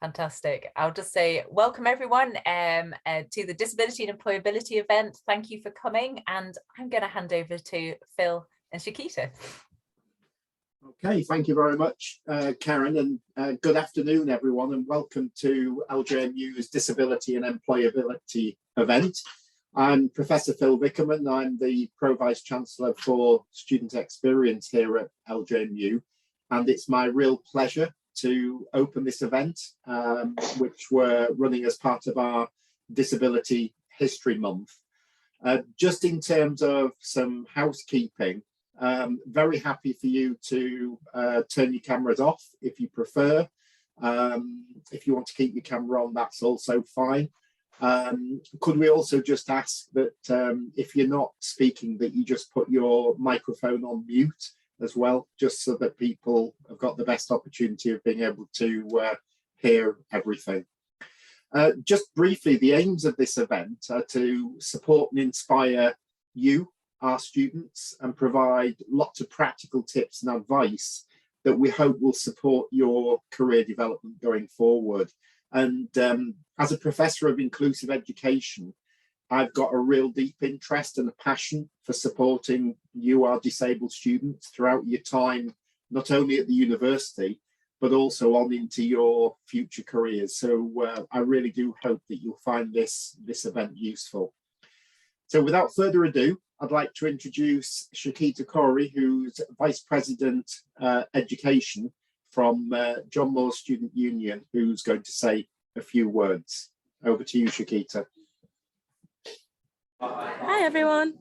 Fantastic. I'll just say welcome everyone to the Disability and Employability event. Thank you for coming, and I'm going to hand over to Phil and Shakita. Okay, thank you very much, Keren, and good afternoon, everyone, and welcome to LJMU's Disability and Employability event. I'm Professor Phil Vickerman. I'm the Pro Vice Chancellor for Student Experience here at LJMU, and it's my real pleasure to open this event, which we're running as part of our Disability History Month. Just in terms of some housekeeping, very happy for you to turn your cameras off if you prefer. If you want to keep your camera on, that's also fine. Could we also just ask that if you're not speaking, that you just put your microphone on mute as well, just so that people have got the best opportunity of being able to hear everything. Just briefly, the aims of this event are to support and inspire you, our students, and provide lots of practical tips and advice that we hope will support your career development going forward. And as a professor of inclusive education, I've got a real deep interest and a passion for supporting you, our disabled students, throughout your time, not only at the university, but also on into your future careers. So I really do hope that you'll find this event useful. So without further ado, I'd like to introduce Shakita Corey, who's Vice President Education from John Moores Student Union, who's going to say a few words. Over to you, Shakita. Hi everyone,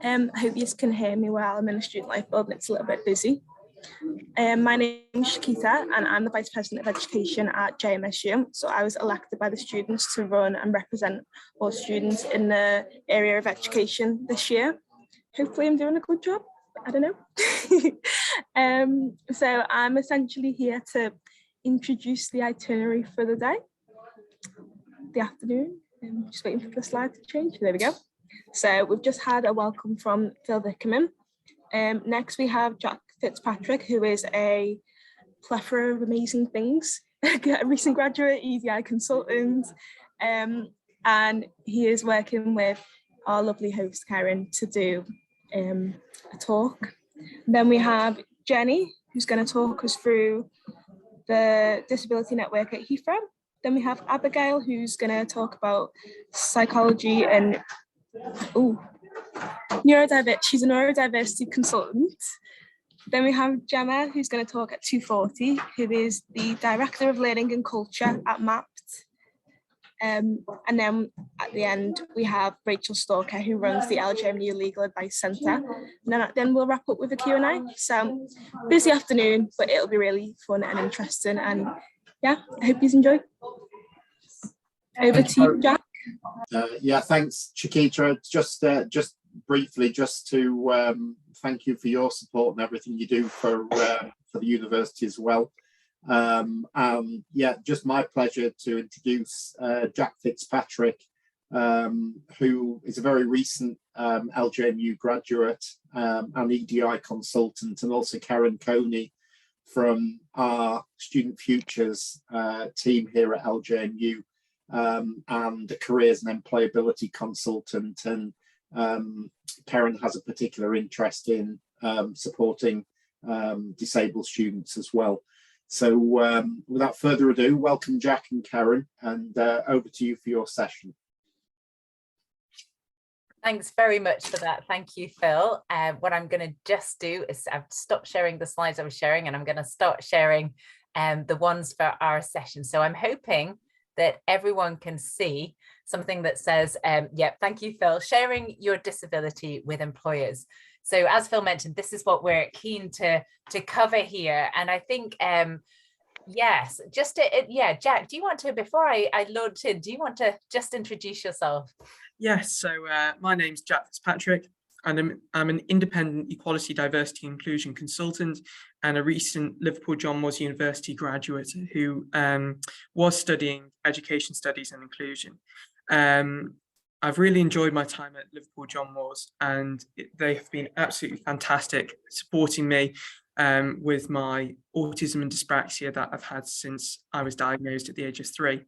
I hope you can hear me well. I'm in a student life building, it's a little bit busy. My name is Shakita and I'm the Vice President of Education at JMSU. So I was elected by the students to run and represent all students in the area of education this year. Hopefully I'm doing a good job, I don't know. So I'm essentially here to introduce the itinerary for the day, the afternoon. I'm just waiting for the slide to change, there we go. So we've just had a welcome from Phil Vickerman. Next we have Jack Fitzpatrick, who is a plethora of amazing things, a recent graduate, EDI consultant, and he is working with our lovely host Keren to do a talk. Then we have Jenny, who's going to talk us through the disability network at Heathrow. Then we have Abigail, who's going to talk about psychology and neurodivergent. She's a neurodiversity consultant. Then we have Gemma, who's going to talk at 2:40, who is the Director of Learning and Culture at MAPT. And then at the end, we have Rachel Stalker, who runs the LJMU Legal Advice Centre. And then we'll wrap up with a Q&A. So busy afternoon, but it'll be really fun and interesting. And yeah, I hope you enjoy. Over to you, Jack. Yeah, thanks, Shakita. Just briefly, just to thank you for your support and everything you do for the university as well. Yeah, just my pleasure to introduce Jack Fitzpatrick, who is a very recent LJMU graduate and EDI consultant, and also Keren Coney from our Student Futures team here at LJMU, and a careers and employability consultant. And Keren has a particular interest in supporting disabled students as well. So without further ado, welcome Jack and Keren, and over to you for your session. Thanks very much for that. Thank you, Phil. What I'm going to just do is I've stopped sharing the slides I was sharing, and I'm going to start sharing the ones for our session. So I'm hoping that everyone can see something that says, yeah, thank you, Phil, sharing your disability with employers. So as Phil mentioned, this is what we're keen to cover here. And I think, yes, just yeah, Jack, do you want to, before I load in, do you want to just introduce yourself? Yes, so my name's Jack Fitzpatrick, and I'm an independent equality, diversity, inclusion consultant and a recent Liverpool John Moores University graduate who was studying education studies and inclusion. I've really enjoyed my time at Liverpool John Moores, and they have been absolutely fantastic supporting me with my autism and dyspraxia that I've had since I was diagnosed at the age of 3.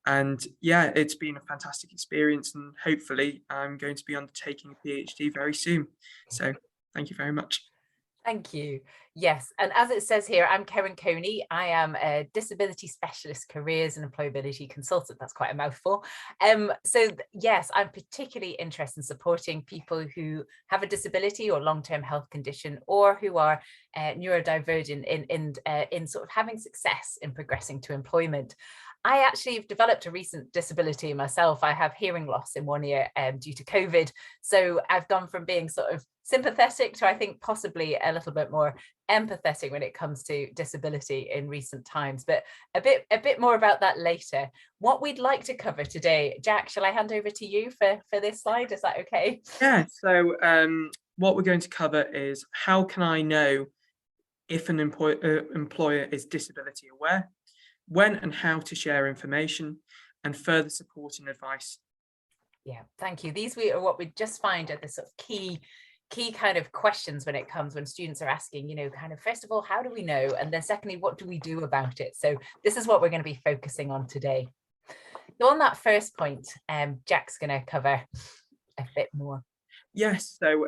And yeah, it's been a fantastic experience, and hopefully I'm going to be undertaking a PhD very soon. So thank you very much. Thank you. Yes, and as it says here, I'm Keren Coney. I am a disability specialist careers and employability consultant. That's quite a mouthful. So yes, I'm particularly interested in supporting people who have a disability or long-term health condition, or who are neurodivergent in sort of having success in progressing to employment. I actually have developed a recent disability myself. I have hearing loss in one ear due to COVID. So I've gone from being sort of sympathetic to, I think, possibly a little bit more empathetic when it comes to disability in recent times, but a bit more about that later. What we'd like to cover today, Jack, shall I hand over to you for this slide? Is that okay? Yeah, so what we're going to cover is, how can I know if an employer is disability aware, when and how to share information, and further support and advice. Yeah, thank you. These are what we just find are the sort of key kind of questions when students are asking, you know, kind of, first of all, how do we know? And then secondly, what do we do about it? So this is what we're going to be focusing on today. So on that first point, Jack's going to cover a bit more. Yes, so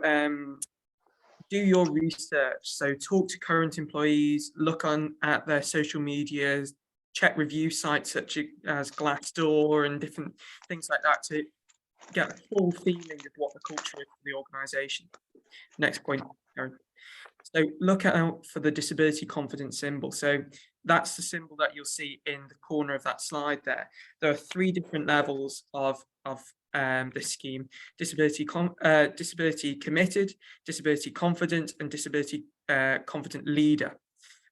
do your research. So talk to current employees, look at their social medias, check review sites such as Glassdoor and different things like that to get a full feeling of what the culture is for the organisation. Next point, Keren. So look out for the disability confidence symbol. So that's the symbol that you'll see in the corner of that slide there. There are 3 different levels of this scheme: disability committed, disability confident, and disability confident leader.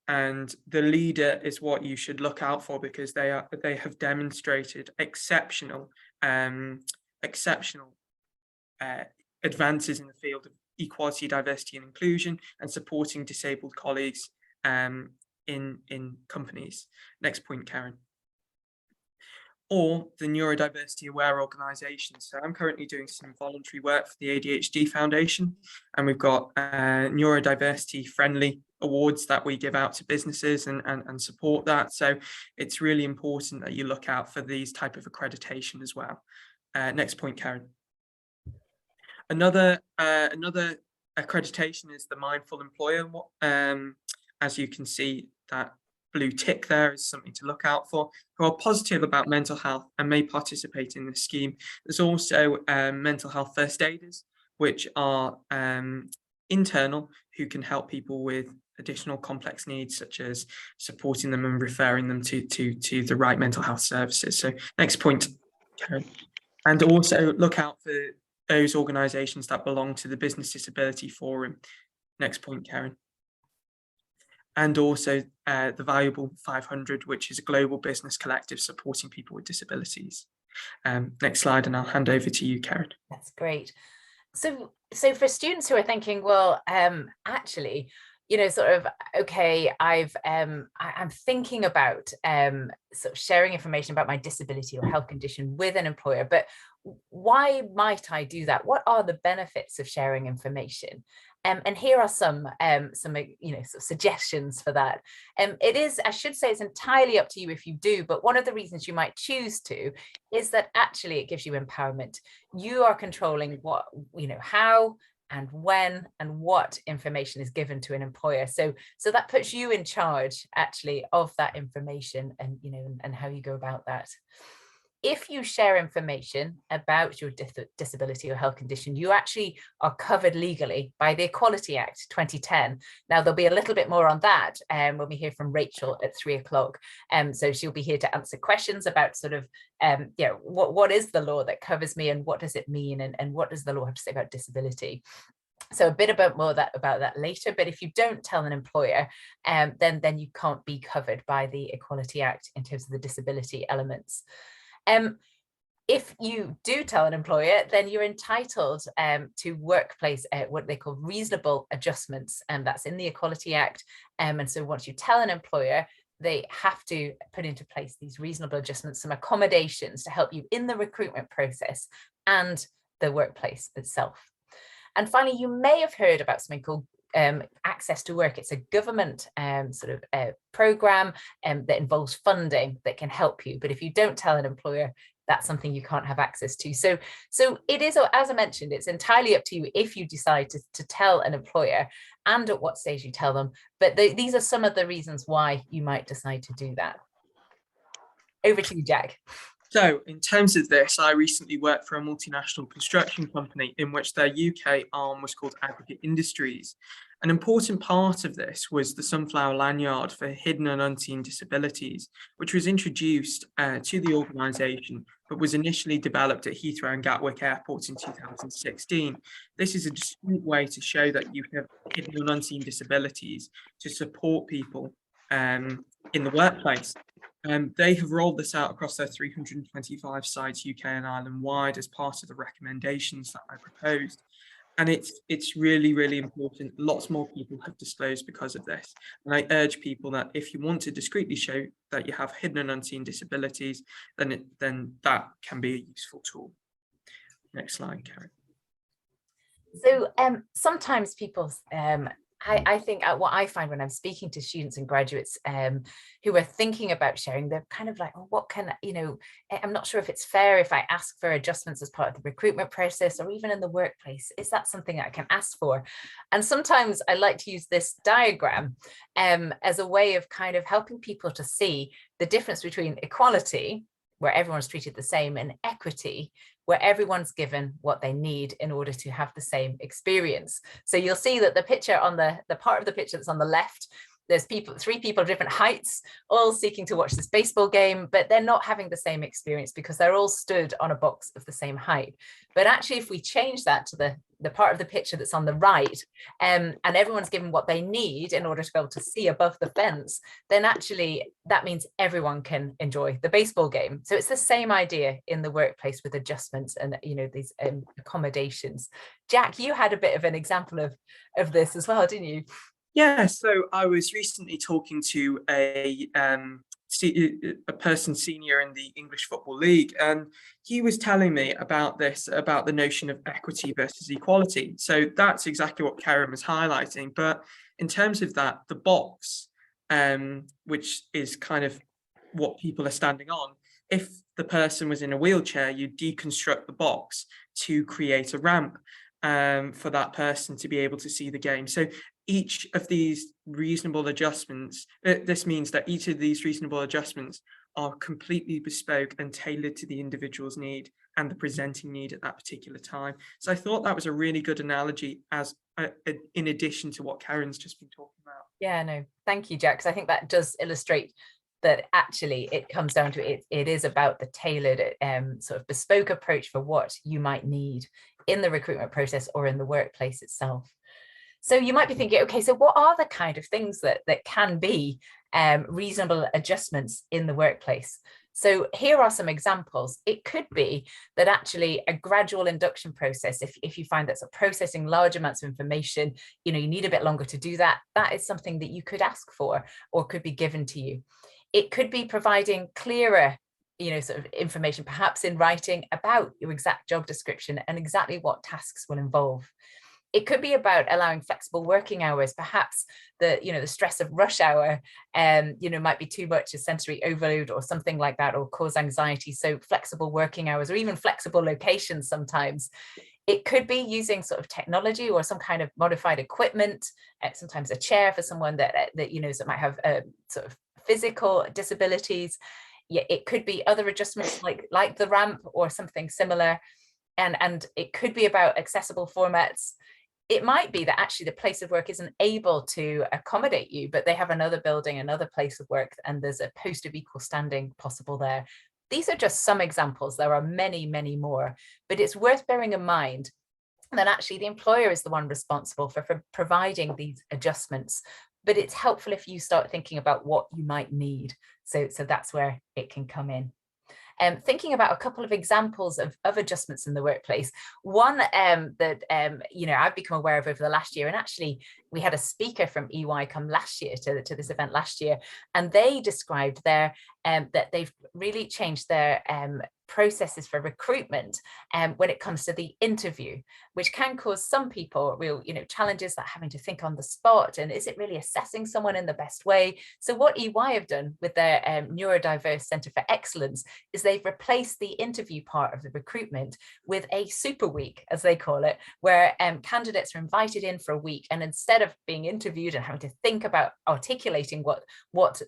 And the leader is what you should look out for, because they have demonstrated exceptional advances in the field of equality, diversity and inclusion, and supporting disabled colleagues in companies. Next point, Keren. Or the neurodiversity aware organisation. So I'm currently doing some voluntary work for the ADHD Foundation, and we've got neurodiversity friendly awards that we give out to businesses and support that. So it's really important that you look out for these type of accreditation as well. Next point, Keren. Another accreditation is the Mindful Employer. As you can see, that blue tick there is something to look out for, who are positive about mental health and may participate in this scheme. There's also mental health first aiders, which are internal, who can help people with additional complex needs, such as supporting them and referring them to the right mental health services. So next point, Keren. And also look out for those organisations that belong to the Business Disability Forum. Next point, Keren. And also the Valuable 500, which is a global business collective supporting people with disabilities. Next slide, and I'll hand over to you, Keren. That's great. So for students who are thinking, well, actually, you know, sort of, okay, I'm thinking about sort of sharing information about my disability or health condition with an employer, but why might I do that? What are the benefits of sharing information? And here are some you know, sort of suggestions for that. It is, I should say, it's entirely up to you if you do, but one of the reasons you might choose to is that actually it gives you empowerment. You are controlling what, you know, how and when and what information is given to an employer. So that puts you in charge actually of that information, and, you know, and how you go about that. If you share information about your disability or health condition, you actually are covered legally by the Equality Act 2010. Now, there'll be a little bit more on that when we hear from Rachel at 3 o'clock. So she'll be here to answer questions about sort of, yeah, what is the law that covers me, and what does it mean, and what does the law have to say about disability? So a bit about that later. But if you don't tell an employer, then you can't be covered by the Equality Act in terms of the disability elements. If you do tell an employer, then you're entitled to workplace what they call reasonable adjustments, and that's in the Equality Act. And so once you tell an employer, they have to put into place these reasonable adjustments, some accommodations to help you in the recruitment process and the workplace itself. And finally, you may have heard about something called access to work. It's a government program that involves funding that can help you. But if you don't tell an employer, that's something you can't have access to. So it is, as I mentioned, it's entirely up to you if you decide to tell an employer and at what stage you tell them. But these are some of the reasons why you might decide to do that. Over to you, Jack. So in terms of this, I recently worked for a multinational construction company in which their UK arm was called Aggregate Industries. An important part of this was the Sunflower Lanyard for Hidden and Unseen Disabilities, which was introduced to the organisation, but was initially developed at Heathrow and Gatwick airports in 2016. This is a discreet way to show that you have hidden and unseen disabilities to support people in the workplace. They have rolled this out across their 325 sites, UK and Ireland wide, as part of the recommendations that I proposed. And it's really, really important. Lots more people have disclosed because of this. And I urge people that if you want to discreetly show that you have hidden and unseen disabilities, then that can be a useful tool. Next slide, Keren. So sometimes people, I think what I find when I'm speaking to students and graduates who are thinking about sharing, they're kind of like, oh, what can, I'm not sure if it's fair if I ask for adjustments as part of the recruitment process or even in the workplace. Is that something I can ask for? And sometimes I like to use this diagram as a way of kind of helping people to see the difference between equality, where everyone's treated the same, and equity, where everyone's given what they need in order to have the same experience. So you'll see that the picture on the part of the picture that's on the left, there's three people of different heights, all seeking to watch this baseball game, but they're not having the same experience because they're all stood on a box of the same height. But actually, if we change that to the part of the picture that's on the right, and everyone's given what they need in order to be able to see above the fence, then actually that means everyone can enjoy the baseball game. So it's the same idea in the workplace with adjustments and these accommodations. Jack, you had a bit of an example of this as well, didn't you? Yeah, so I was recently talking to a person senior in the English Football League, and he was telling me about the notion of equity versus equality. So that's exactly what Keren was highlighting. But in terms of that, the box, which is kind of what people are standing on, if the person was in a wheelchair, you deconstruct the box to create a ramp for that person to be able to see the game. So each of these reasonable adjustments, this means that each of these reasonable adjustments are completely bespoke and tailored to the individual's need and the presenting need at that particular time. So I thought that was a really good analogy as in addition to what Keren's just been talking about. Yeah, no, thank you, Jack, because I think that does illustrate that actually it comes down to it is about the tailored sort of bespoke approach for what you might need in the recruitment process or in the workplace itself. So you might be thinking, okay, so what are the kind of things that can be reasonable adjustments in the workplace? So here are some examples. It could be that actually a gradual induction process, if you find that's processing large amounts of information, you need a bit longer to do that, that is something that you could ask for or could be given to you. It could be providing clearer sort of information, perhaps in writing, about your exact job description and exactly what tasks will involve. It could be about allowing flexible working hours. Perhaps the stress of rush hour might be too much, a sensory overload or something like that, or cause anxiety. So flexible working hours or even flexible locations sometimes. It could be using sort of technology or some kind of modified equipment, sometimes a chair for someone that might have sort of physical disabilities. Yeah, it could be other adjustments like the ramp or something similar. And it could be about accessible formats. It might be that actually the place of work isn't able to accommodate you, but they have another building, another place of work, and there's a post of equal standing possible there. These are just some examples. There are many, many more, but it's worth bearing in mind that actually the employer is the one responsible for providing these adjustments. But it's helpful if you start thinking about what you might need. So that's where it can come in. Thinking about a couple of examples of adjustments in the workplace. One that I've become aware of over the last year, and actually we had a speaker from EY come last year to this event last year, and they described that they've really changed their processes for recruitment when it comes to the interview, which can cause some people real, challenges, like having to think on the spot, and is it really assessing someone in the best way? So what EY have done with their Neurodiverse Centre for Excellence is they've replaced the interview part of the recruitment with a super week, as they call it, where candidates are invited in for a week, and instead of being interviewed and having to think about articulating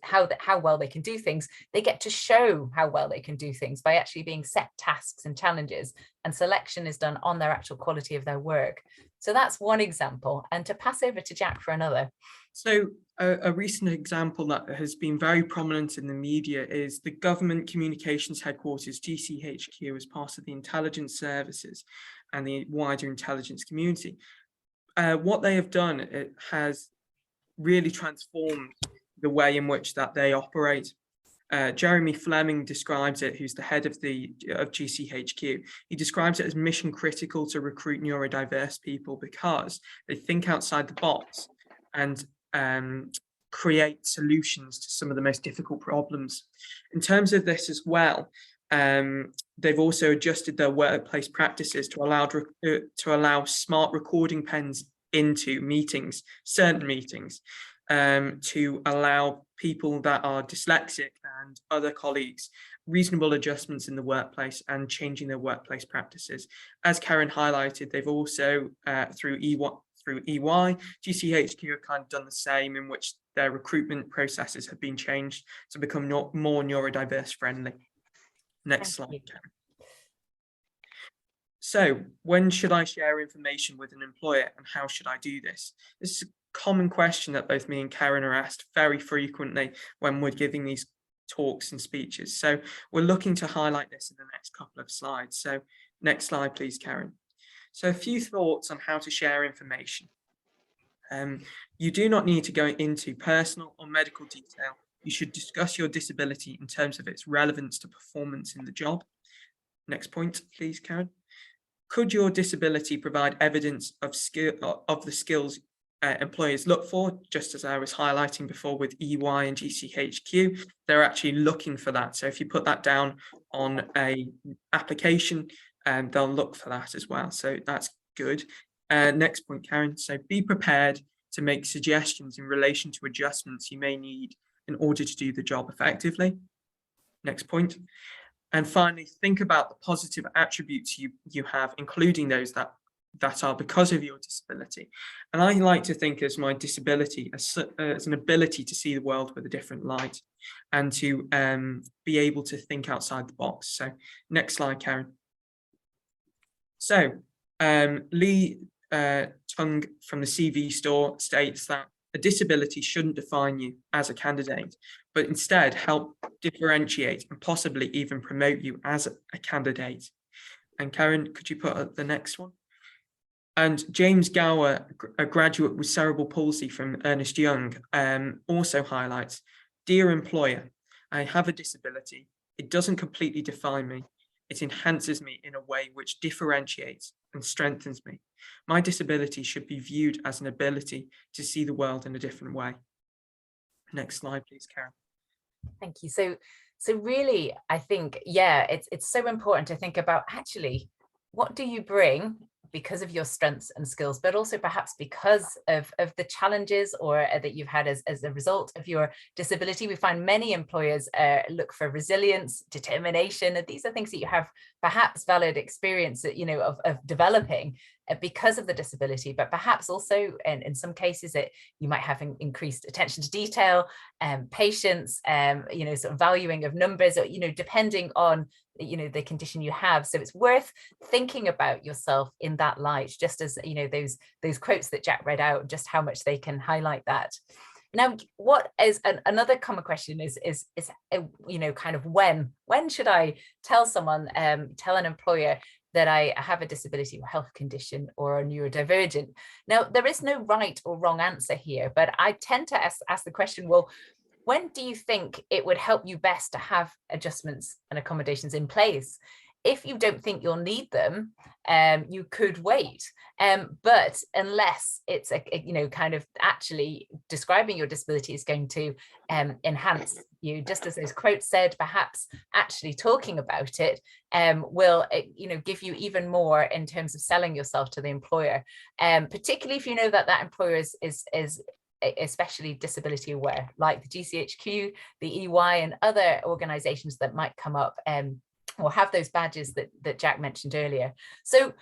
how well they can do things, they get to show how well they can do things by actually being set tasks and challenges, and selection is done on their actual quality of their work. So that's one example, and to pass over to Jack for another. So a recent example that has been very prominent in the media is the Government Communications Headquarters, GCHQ, as part of the intelligence services and the wider intelligence community. What they have done, it has really transformed the way in which that they operate. Jeremy Fleming describes it, who's the head of GCHQ. He describes it as mission critical to recruit neurodiverse people because they think outside the box and create solutions to some of the most difficult problems. In terms of this as well, they've also adjusted their workplace practices to allow smart recording pens into meetings, certain meetings, to allow people that are dyslexic and other colleagues reasonable adjustments in the workplace and changing their workplace practices. As Keren highlighted, they've also through EY, GCHQ have kind of done the same, in which their recruitment processes have been changed to become more neurodiverse friendly. Next slide, Keren. So when should I share information with an employer, and how should I do this? This is a common question that both me and Keren are asked very frequently when we're giving these talks and speeches. So we're looking to highlight this in the next couple of slides. So next slide, please, Keren. So a few thoughts on how to share information. You do not need to go into personal or medical detail. You should discuss your disability in terms of its relevance to performance in the job. Next point, please, Keren. Could your disability provide evidence of the skills employers look for? Just as I was highlighting before with EY and GCHQ, they're actually looking for that. So if you put that down on a application, they'll look for that as well. So that's good. Next point, Keren. So be prepared to make suggestions in relation to adjustments you may need in order to do the job effectively. Next point. And finally, think about the positive attributes you have, including those that are because of your disability. And I like to think as my disability as an ability to see the world with a different light and to be able to think outside the box. So next slide, Keren. So Lee Tung from the CV Store states that a disability shouldn't define you as a candidate, but instead help differentiate and possibly even promote you as a candidate. And Keren, could you put up the next one? And James Gower, a graduate with cerebral palsy from Ernst Young, also highlights, dear employer, I have a disability. It doesn't completely define me. It enhances me in a way which differentiates and strengthens me. My disability should be viewed as an ability to see the world in a different way. Next slide, please, Keren. Thank you. So really, I think, yeah, it's so important to think about actually, what do you bring because of your strengths and skills, but also perhaps because of the challenges or that you've had as a result of your disability. We find many employers look for resilience, determination, and these are things that you have perhaps valid experience, of developing because of the disability, but perhaps also in some cases that you might have increased attention to detail, patience, sort of valuing of numbers, or, depending on the condition you have. So it's worth thinking about yourself in that light, just as those quotes that Jack read out, just how much they can highlight that. Now, what is another common question is kind of when should I tell someone, tell an employer that I have a disability or health condition or a neurodivergent? Now, there is no right or wrong answer here, but I tend to ask the question, well, when do you think it would help you best to have adjustments and accommodations in place? If you don't think you'll need them, you could wait. But unless it's kind of actually describing your disability is going to enhance you, just as those quotes said, perhaps actually talking about it will give you even more in terms of selling yourself to the employer, particularly if you know that that employer is especially disability aware, like the GCHQ, the EY, and other organizations that might come up or have those badges that Jack mentioned earlier. So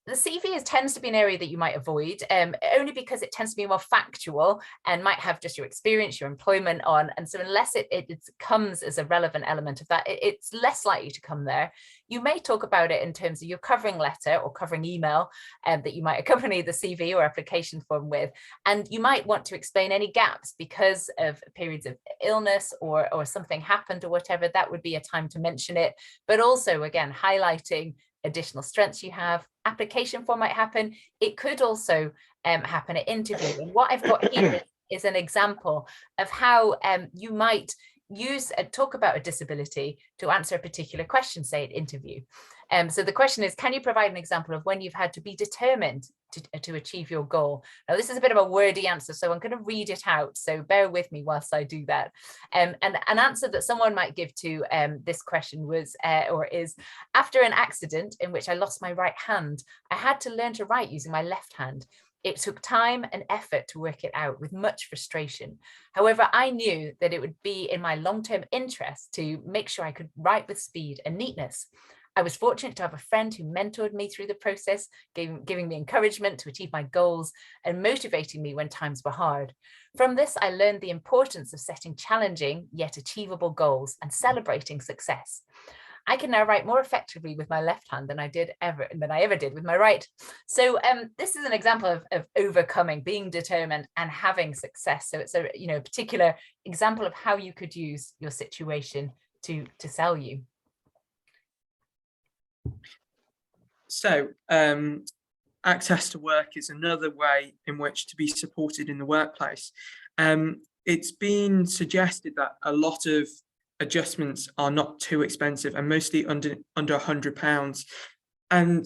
the CV tends to be an area that you might avoid, only because it tends to be more factual and might have just your experience, your employment on. And so unless it comes as a relevant element of that, it's less likely to come there. You may talk about it in terms of your covering letter or covering email that you might accompany the CV or application form with. And you might want to explain any gaps because of periods of illness or something happened or whatever. That would be a time to mention it. But also, again, highlighting additional strengths you have. Application form might happen. It could also happen at interview. And what I've got here is an example of how you might use talk about a disability to answer a particular question, say at interview. So the question is, can you provide an example of when you've had to be determined to achieve your goal? Now, this is a bit of a wordy answer, so I'm going to read it out. So bear with me whilst I do that. And an answer that someone might give to this question was, or is, after an accident in which I lost my right hand, I had to learn to write using my left hand. It took time and effort to work it out with much frustration. However, I knew that it would be in my long-term interest to make sure I could write with speed and neatness. I was fortunate to have a friend who mentored me through the process, giving me encouragement to achieve my goals and motivating me when times were hard. From this, I learned the importance of setting challenging yet achievable goals and celebrating success. I can now write more effectively with my left hand than I ever did with my right. So this is an example of overcoming, being determined and having success. So it's a particular example of how you could use your situation to sell you. So access to work is another way in which to be supported in the workplace. It's been suggested that a lot of adjustments are not too expensive and mostly under £100. And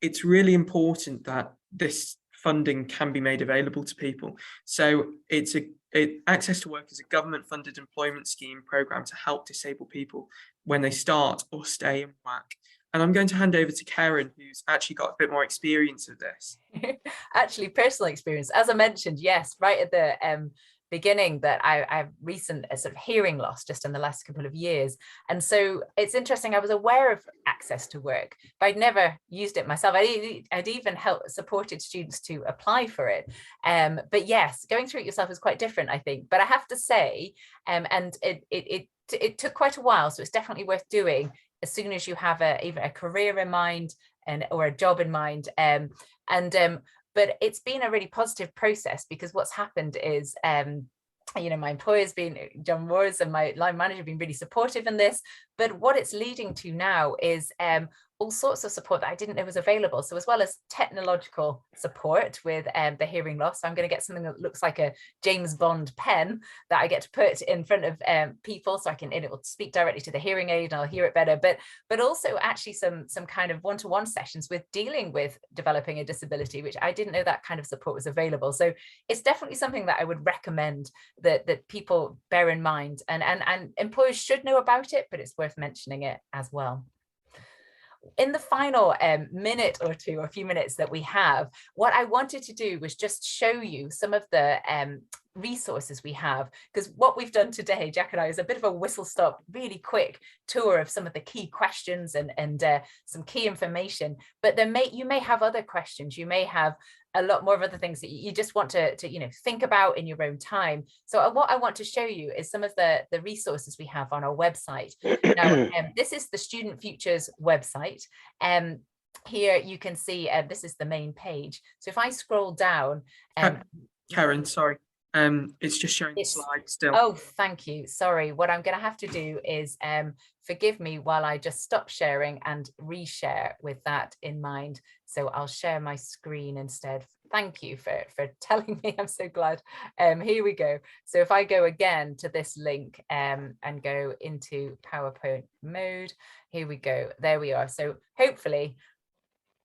it's really important that this funding can be made available to people. So Access to Work is a government-funded employment scheme program to help disabled people when they start or stay in work. And I'm going to hand over to Keren, who's actually got a bit more experience of this. Actually, personal experience, as I mentioned, yes, right at the beginning, that I've recent sort of hearing loss just in the last couple of years. And so it's interesting, I was aware of Access to Work, but I'd never used it myself. I'd even supported students to apply for it. But yes, going through it yourself is quite different, I think. But I have to say, and it took quite a while, so it's definitely worth doing as soon as you have either a career in mind or a job in mind. But it's been a really positive process, because what's happened is, my employer's been, John Moores and my line manager have been really supportive in this. But what it's leading to now is all sorts of support that I didn't know was available. So as well as technological support with the hearing loss, I'm going to get something that looks like a James Bond pen that I get to put in front of people, so it will speak directly to the hearing aid and I'll hear it better. But also actually some kind of one-to-one sessions with dealing with developing a disability, which I didn't know that kind of support was available. So it's definitely something that I would recommend that people bear in mind, and employers should know about it, but it's worth mentioning it as well. In the final minute or two, or a few minutes that we have, what I wanted to do was just show you some of the resources we have, because what we've done today, Jack and I, is a bit of a whistle-stop, really quick tour of some of the key questions and some key information. But you may have other questions. You may have a lot more of other things that you just want to think about in your own time. So what I want to show you is some of the resources we have on our website. Now, this is the Student Futures website. Here you can see this is the main page. So if I scroll down, Keren, sorry. It's just showing the slide still. Oh, thank you. Sorry. What I'm going to have to do is forgive me while I just stop sharing and reshare with that in mind. So I'll share my screen instead. Thank you for telling me. I'm so glad. Here we go. So if I go again to this link and go into PowerPoint mode, here we go. There we are. So hopefully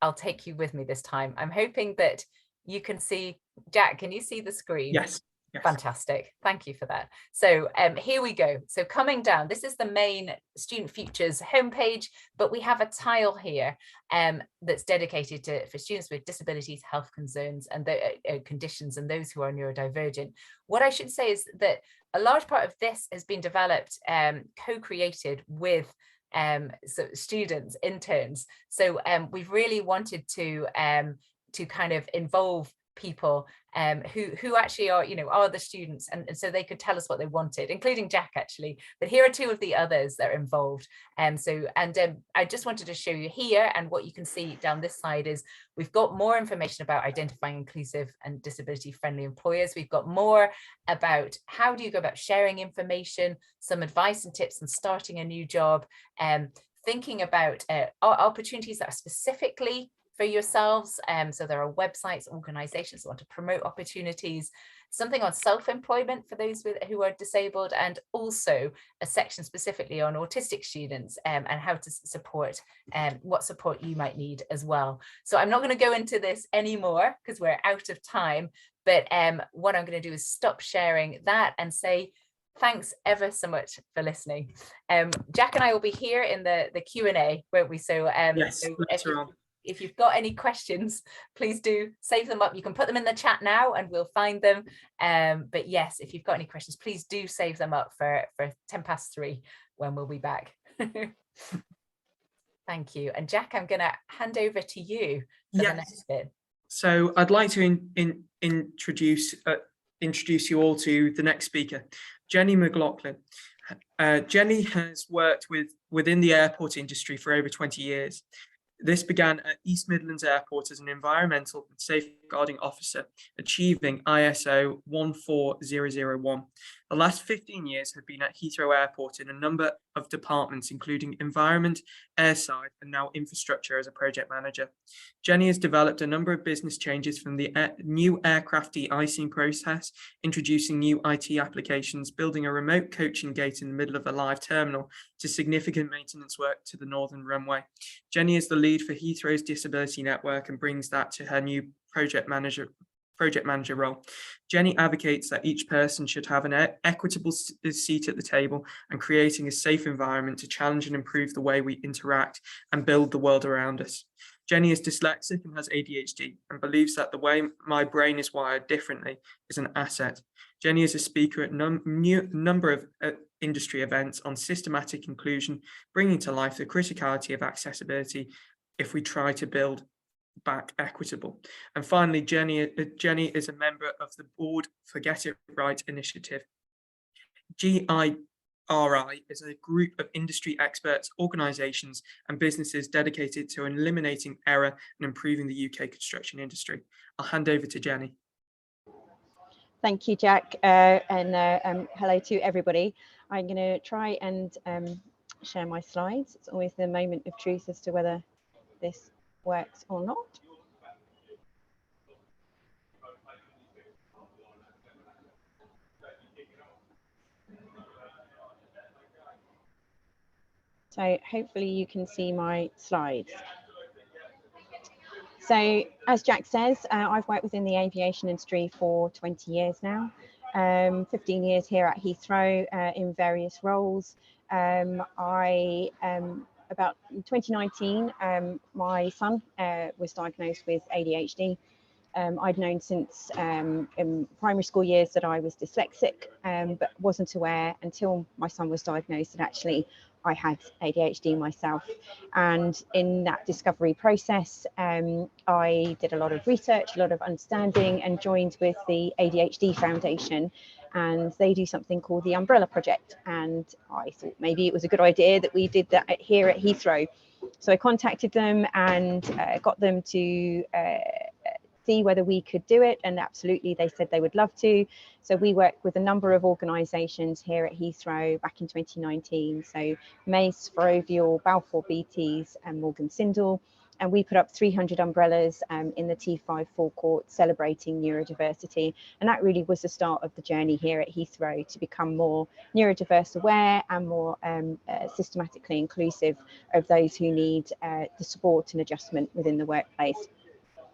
I'll take you with me this time. I'm hoping that you can see. Jack, can you see the screen? Yes. Yes. Fantastic. Thank you for that. So here we go. So coming down, this is the main Student Futures homepage, but we have a tile here that's dedicated for students with disabilities, health concerns and the conditions, and those who are neurodivergent. What I should say is that a large part of this has been developed, co-created with so students, interns. So we've really wanted to kind of involve people who actually are, are the students, and so they could tell us what they wanted, including Jack actually. But here are two of the others that are involved. I just wanted to show you here, and what you can see down this side is we've got more information about identifying inclusive and disability friendly employers. We've got more about how do you go about sharing information, some advice and tips on starting a new job, thinking about opportunities that are specifically for yourselves. So there are websites, organizations that want to promote opportunities, something on self-employment for those who are disabled, and also a section specifically on autistic students and how to support, what support you might need as well. So I'm not going to go into this anymore because we're out of time, but what I'm going to do is stop sharing that and say thanks ever so much for listening. Jack and I will be here in the Q&A, won't we? So, yes, so if you've got any questions, please do save them up. You can put them in the chat now and we'll find them. But yes, if you've got any questions, please do save them up for 3:10 when we'll be back. Thank you. And Jack, I'm going to hand over to you for the next bit. So I'd like to introduce you all to the next speaker, Jenny McLaughlin. Jenny has worked within the airport industry for over 20 years. This began at East Midlands Airport as an environmental and safeguarding officer, achieving ISO 14001. The last 15 years have been at Heathrow Airport in a number of departments, including environment, airside, and now infrastructure as a project manager. Jenny has developed a number of business changes from the new aircraft de-icing process, introducing new IT applications, building a remote coaching gate in the middle of a live terminal, to significant maintenance work to the northern runway. Jenny is the lead for Heathrow's disability network and brings that to her new project manager role. Jenny advocates that each person should have an equitable seat at the table, and creating a safe environment to challenge and improve the way we interact and build the world around us. Jenny is dyslexic and has ADHD, and believes that the way my brain is wired differently is an asset. Jenny is a speaker at number of industry events on systematic inclusion, bringing to life the criticality of accessibility if we try to build back equitable. And finally, Jenny is a member of the board for Get It Right initiative. GIRI is a group of industry experts, organisations and businesses dedicated to eliminating error and improving the UK construction industry. I'll hand over to Jenny. Thank you, Jack, and hello to everybody. I'm going to try and share my slides. It's always the moment of truth as to whether this works or not. So hopefully you can see my slides. So as Jack says, I've worked within the aviation industry for 20 years now, 15 years here at Heathrow in various roles. About 2019, my son was diagnosed with ADHD. I'd known since in primary school years that I was dyslexic, but wasn't aware until my son was diagnosed that actually I had ADHD myself. And in that discovery process, I did a lot of research, a lot of understanding, and joined with the ADHD Foundation. And they do something called the Umbrella Project. And I thought maybe it was a good idea that we did that here at Heathrow. So I contacted them and got them to see whether we could do it, and absolutely they said they would love to. So we worked with a number of organisations here at Heathrow back in 2019, so Mace, Ferrovial, Balfour Beatties and Morgan Sindall, and we put up 300 umbrellas in the T5 forecourt celebrating neurodiversity. And that really was the start of the journey here at Heathrow to become more neurodiverse aware and more systematically inclusive of those who need the support and adjustment within the workplace.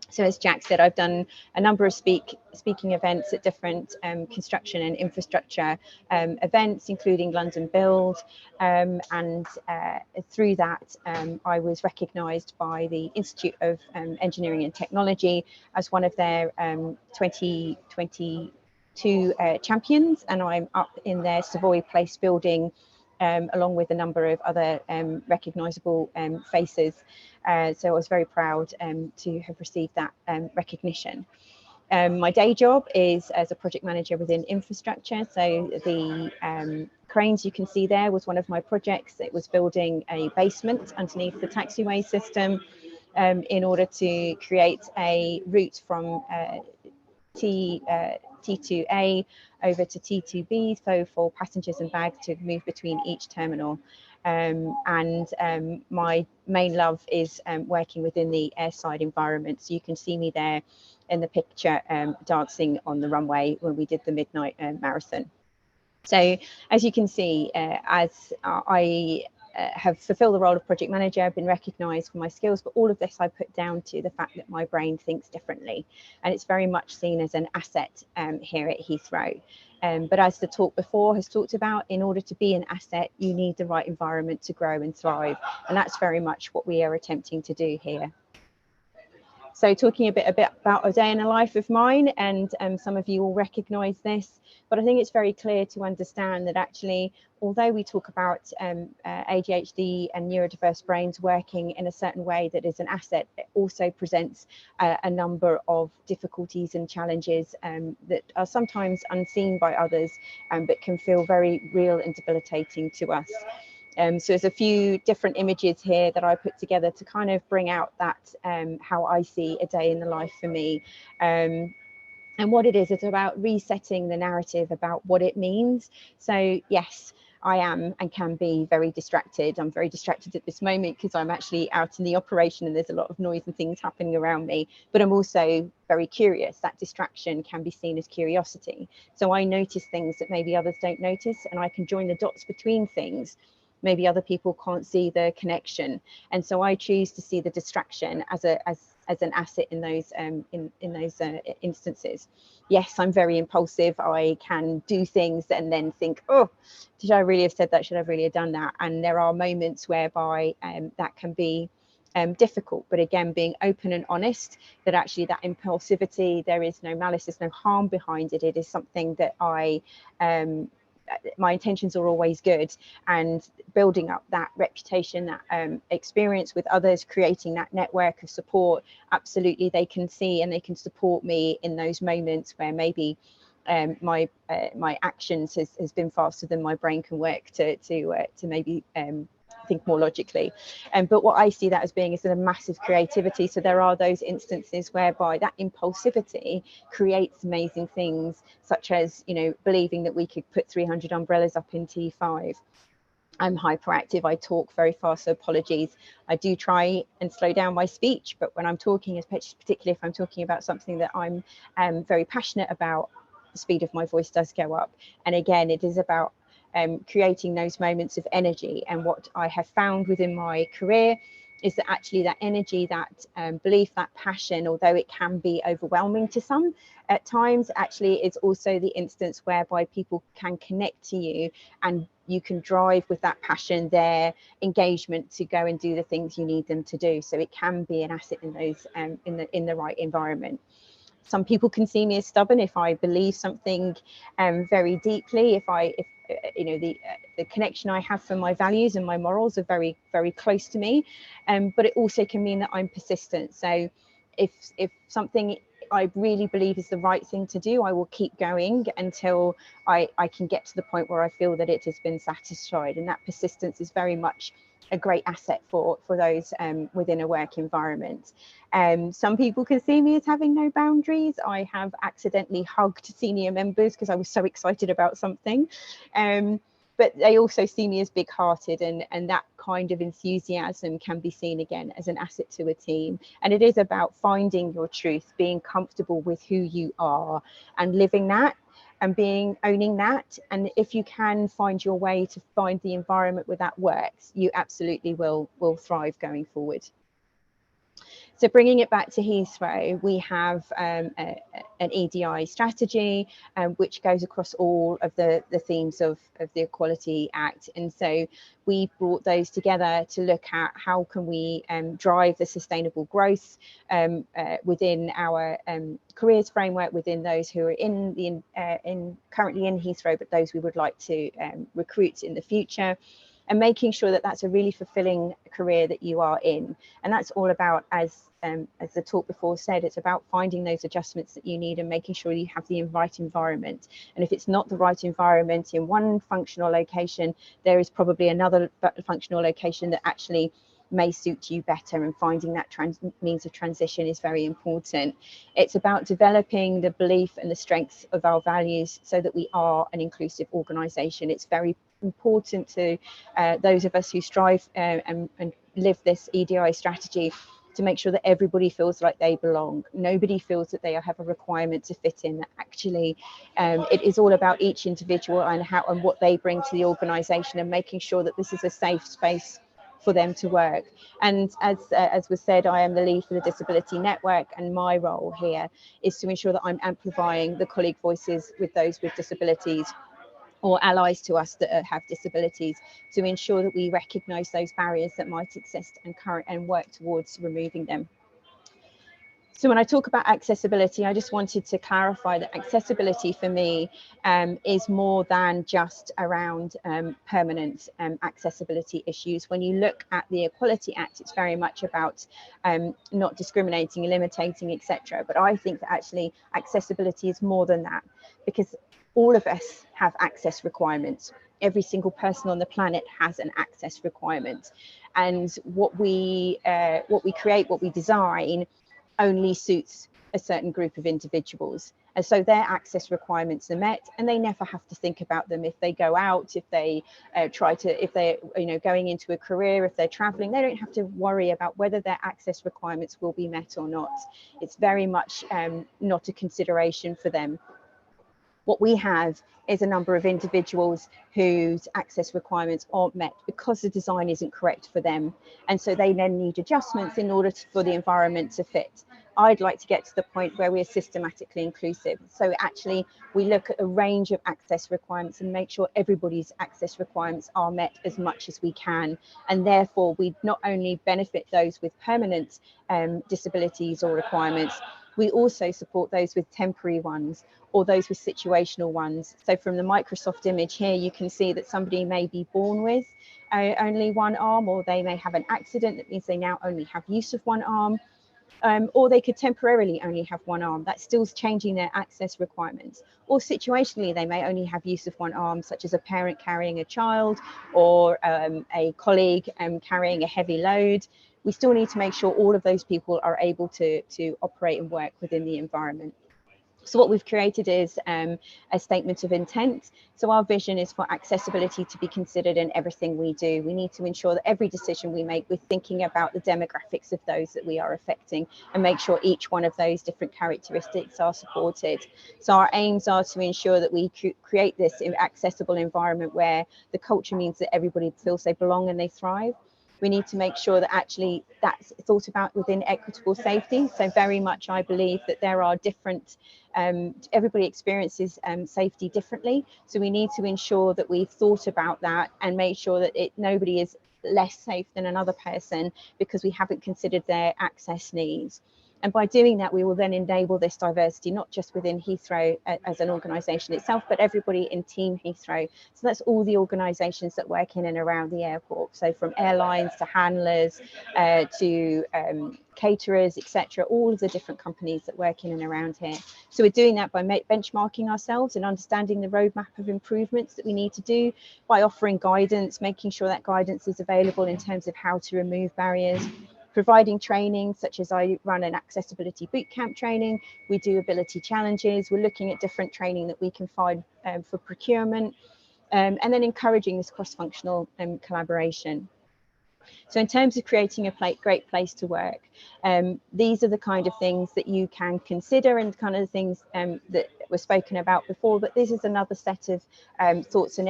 So as Jack said, I've done a number of speaking events at different construction and infrastructure events, including London Build. And through that, I was recognised by the Institute of Engineering and Technology as one of their 2022 champions. And I'm up in their Savoy Place building along with a number of other recognisable faces. So I was very proud to have received that recognition. My day job is as a project manager within infrastructure. So the cranes you can see there was one of my projects. It was building a basement underneath the taxiway system in order to create a route from T2A over to T2B, so for passengers and bags to move between each terminal. My main love is working within the airside environment. So you can see me there in the picture dancing on the runway when we did the midnight marathon. So as you can see, as I have fulfilled the role of project manager, I've been recognised for my skills, but all of this I put down to the fact that my brain thinks differently, and it's very much seen as an asset here at Heathrow. But as the talk before has talked about, in order to be an asset, you need the right environment to grow and thrive, and that's very much what we are attempting to do here. So talking a bit about a day in the life of mine, and some of you will recognise this, but I think it's very clear to understand that actually, although we talk about ADHD and neurodiverse brains working in a certain way that is an asset, it also presents a number of difficulties and challenges that are sometimes unseen by others, but can feel very real and debilitating to us. So there's a few different images here that I put together to kind of bring out that how I see a day in the life for me. And what it is, it's about resetting the narrative about what it means. So yes, I am and can be very distracted. I'm very distracted at this moment because I'm actually out in the operation and there's a lot of noise and things happening around me, but I'm also very curious. That distraction can be seen as curiosity. So I notice things that maybe others don't notice, and I can join the dots between things. Maybe other people can't see the connection, and so I choose to see the distraction as an asset in those instances. Yes, I'm very impulsive. I can do things and then think, oh, did I really have said that? Should I really have done that? And there are moments whereby that can be difficult, but again, being open and honest that actually that impulsivity, there is no malice, there's no harm behind it. It is something that my intentions are always good, and building up that reputation, that experience with others, creating that network of support. Absolutely, they can see and they can support me in those moments where maybe my actions has been faster than my brain can work to maybe think more logically. But what I see that as being is a massive creativity. So there are those instances whereby that impulsivity creates amazing things, such as, you know, believing that we could put 300 umbrellas up in T5. I'm hyperactive, I talk very fast, so apologies. I do try and slow down my speech, but when I'm talking, particularly if I'm talking about something that I'm very passionate about, the speed of my voice does go up. And again, it is about creating those moments of energy. And what I have found within my career is that actually that energy, that belief, that passion, although it can be overwhelming to some at times, actually is also the instance whereby people can connect to you and you can drive with that passion, their engagement to go and do the things you need them to do. So it can be an asset in those in the right environment. Some people can see me as stubborn if I believe something very deeply, if you know, the connection I have for my values and my morals are very, very close to me. But it also can mean that I'm persistent. So if something I really believe is the right thing to do, I will keep going until I can get to the point where I feel that it has been satisfied. And that persistence is very much a great asset for those within a work environment. Some people can see me as having no boundaries. I have accidentally hugged senior members because I was so excited about something. But but they also see me as big-hearted, and that kind of enthusiasm can be seen again as an asset to a team. And it is about finding your truth, being comfortable with who you are and living that, and owning that. And if you can find your way to find the environment where that works, you absolutely will thrive going forward. So bringing it back to Heathrow, we have an EDI strategy, which goes across all of the themes of the Equality Act. And so we brought those together to look at how can we drive the sustainable growth within our careers framework, within those who are currently in Heathrow, but those we would like to recruit in the future. And making sure that that's a really fulfilling career that you are in. And that's all about, as the talk before said, it's about finding those adjustments that you need and making sure you have the right environment. And if it's not the right environment in one functional location, there is probably another functional location that actually may suit you better, and finding that means of transition is very important. It's about developing the belief and the strength of our values so that we are an inclusive organisation. It's very important to those of us who strive and live this EDI strategy to make sure that everybody feels like they belong. Nobody feels that they have a requirement to fit in. Actually, it is all about each individual and what they bring to the organisation, and making sure that this is a safe space for them to work. And as was said, I am the lead for the Disability Network, and my role here is to ensure that I'm amplifying the colleague voices with those with disabilities, or allies to us that have disabilities, to ensure that we recognise those barriers that might exist and work towards removing them. So when I talk about accessibility, I just wanted to clarify that accessibility for me is more than just around permanent accessibility issues. When you look at the Equality Act, it's very much about not discriminating, limiting, etc. But I think that actually accessibility is more than that, because all of us have access requirements. Every single person on the planet has an access requirement, and what we create, what we design, only suits a certain group of individuals. And so their access requirements are met, and they never have to think about them if they go out, if they if they're going into a career, if they're traveling, they don't have to worry about whether their access requirements will be met or not. It's very much not a consideration for them. What we have is a number of individuals whose access requirements aren't met because the design isn't correct for them. And so they then need adjustments in order for the environment to fit. I'd like to get to the point where we're systematically inclusive. So actually we look at a range of access requirements and make sure everybody's access requirements are met as much as we can. And therefore we not only benefit those with permanent disabilities or requirements, we also support those with temporary ones or those with situational ones. So from the Microsoft image here, you can see that somebody may be born with only one arm, or they may have an accident that means they now only have use of one arm, or they could temporarily only have one arm. That's still changing their access requirements. Or situationally, they may only have use of one arm, such as a parent carrying a child, or a colleague carrying a heavy load. We still need to make sure all of those people are able to operate and work within the environment. So what we've created is a statement of intent. So our vision is for accessibility to be considered in everything we do. We need to ensure that every decision we make, we're thinking about the demographics of those that we are affecting, and make sure each one of those different characteristics are supported. So our aims are to ensure that we create this accessible environment where the culture means that everybody feels they belong and they thrive. We need to make sure that actually that's thought about within equitable safety. So very much I believe that there are different, everybody experiences safety differently. So we need to ensure that we've thought about that and made sure that nobody is less safe than another person because we haven't considered their access needs. And by doing that, we will then enable this diversity, not just within Heathrow as an organisation itself, but everybody in Team Heathrow. So that's all the organisations that work in and around the airport. So from airlines to handlers to caterers, etc., all of the different companies that work in and around here. So we're doing that by benchmarking ourselves and understanding the roadmap of improvements that we need to do, by offering guidance, making sure that guidance is available in terms of how to remove barriers, providing training, such as I run an accessibility bootcamp training. We do ability challenges. We're looking at different training that we can find for procurement. and then encouraging this cross-functional collaboration. So in terms of creating a great place to work, these are the kind of things that you can consider, and kind of the things that were spoken about before. But this is another set of thoughts, and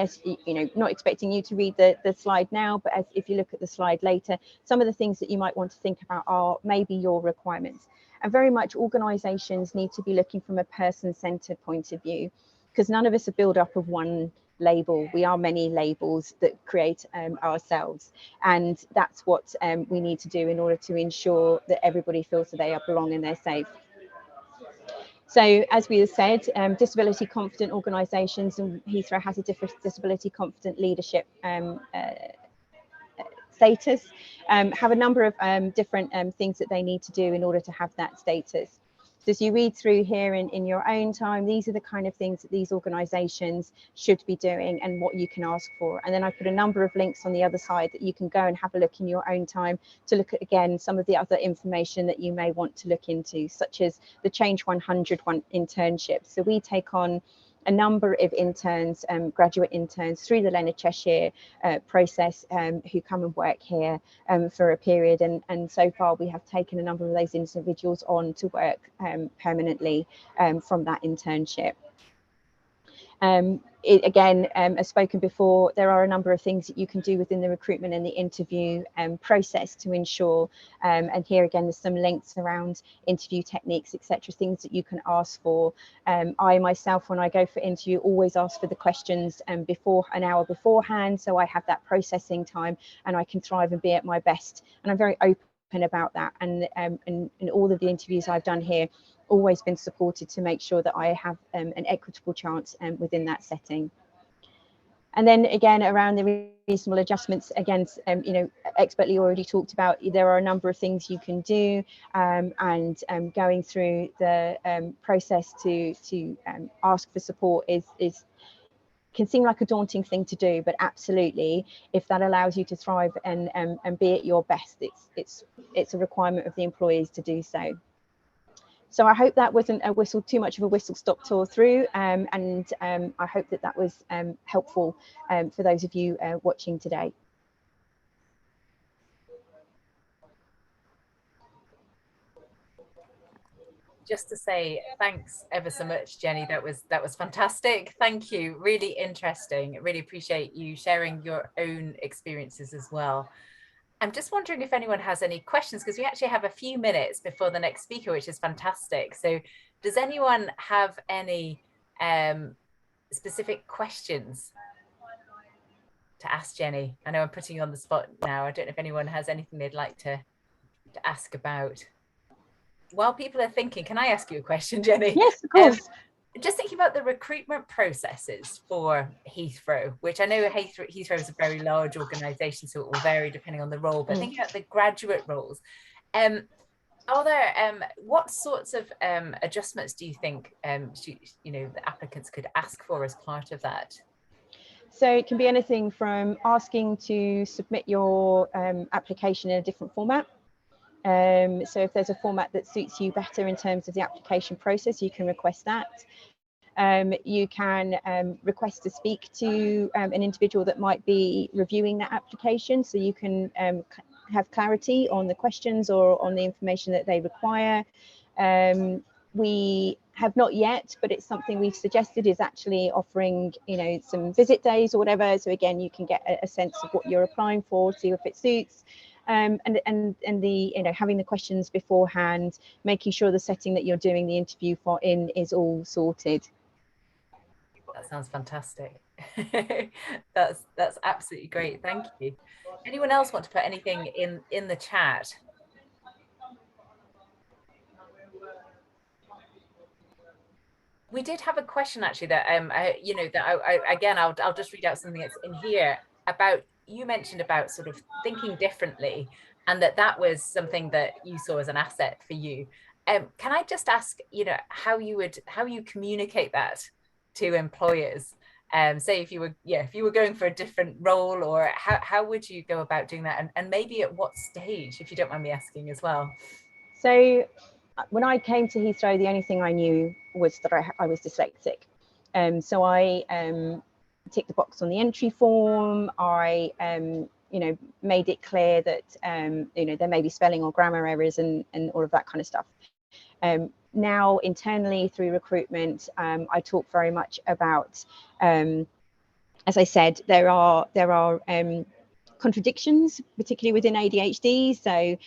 not expecting you to read the slide now, but if you look at the slide later, some of the things that you might want to think about are maybe your requirements. And very much organisations need to be looking from a person-centred point of view, because none of us are built up of one label. We are many labels that create ourselves, and that's what we need to do in order to ensure that everybody feels that they belong and they're safe. So as we have said, disability confident organisations, and Heathrow has a disability confident leadership status, have a number of different things that they need to do in order to have that status. So as you read through here in your own time, these are the kind of things that these organisations should be doing and what you can ask for. And then I put a number of links on the other side that you can go and have a look in your own time to look at, again, some of the other information that you may want to look into, such as the Change 100 internships. So we take on a number of interns, graduate interns, through the Leonard Cheshire process, who come and work here for a period, and so far we have taken a number of those individuals on to work permanently from that internship. Again, as spoken before, there are a number of things that you can do within the recruitment and the interview process to ensure, and here again there's some links around interview techniques, etc., things that you can ask for. I myself, when I go for interview, always ask for the questions before an hour beforehand, so I have that processing time and I can thrive and be at my best, and I'm very open about that. And in all of the interviews I've done here, always been supported to make sure that I have an equitable chance within that setting. And then again, around the reasonable adjustments, again, expertly already talked about, there are a number of things you can do, and going through the process to ask for support can seem like a daunting thing to do, but absolutely, if that allows you to thrive and be at your best, it's a requirement of the employees to do so. So I hope that wasn't too much of a whistle-stop tour through, and I hope that was helpful for those of you watching today. Just to say thanks ever so much, Jenny. That was fantastic. Thank you. Really interesting. Really appreciate you sharing your own experiences as well. I'm just wondering if anyone has any questions, because we actually have a few minutes before the next speaker, which is fantastic. So does anyone have any specific questions to ask Jenny? I know I'm putting you on the spot now. I don't know if anyone has anything they'd like to ask about. While people are thinking, can I ask you a question, Jenny? Yes, of course. Just thinking about the recruitment processes for Heathrow, which I know Heathrow is a very large organisation, so it will vary depending on the role. But thinking about the graduate roles, are there what sorts of adjustments do you think the applicants could ask for as part of that? So it can be anything from asking to submit your application in a different format. So if there's a format that suits you better in terms of the application process, you can request that. You can request to speak to an individual that might be reviewing that application, so you can have clarity on the questions or on the information that they require. We have not yet, but it's something we've suggested, is actually offering, some visit days or whatever. So again, you can get a sense of what you're applying for, see if it suits. And the having the questions beforehand, making sure the setting that you're doing the interview in is all sorted. That sounds fantastic. that's absolutely great. Thank you. Anyone else want to put anything in the chat? We did have a question actually that I'll just read out something that's in here about, you mentioned about sort of thinking differently, and that was something that you saw as an asset for you. Can I just ask, how you communicate that to employers? Say if you were going for a different role, or how would you go about doing that, and maybe at what stage, if you don't mind me asking as well? So when I came to Heathrow, the only thing I knew was that I was dyslexic. So I ticked the box on the entry form. I you know, made it clear that you know, there may be spelling or grammar errors and all of that kind of stuff. Now internally through recruitment, I talk very much about, as I said, there are contradictions, particularly within ADHD. So,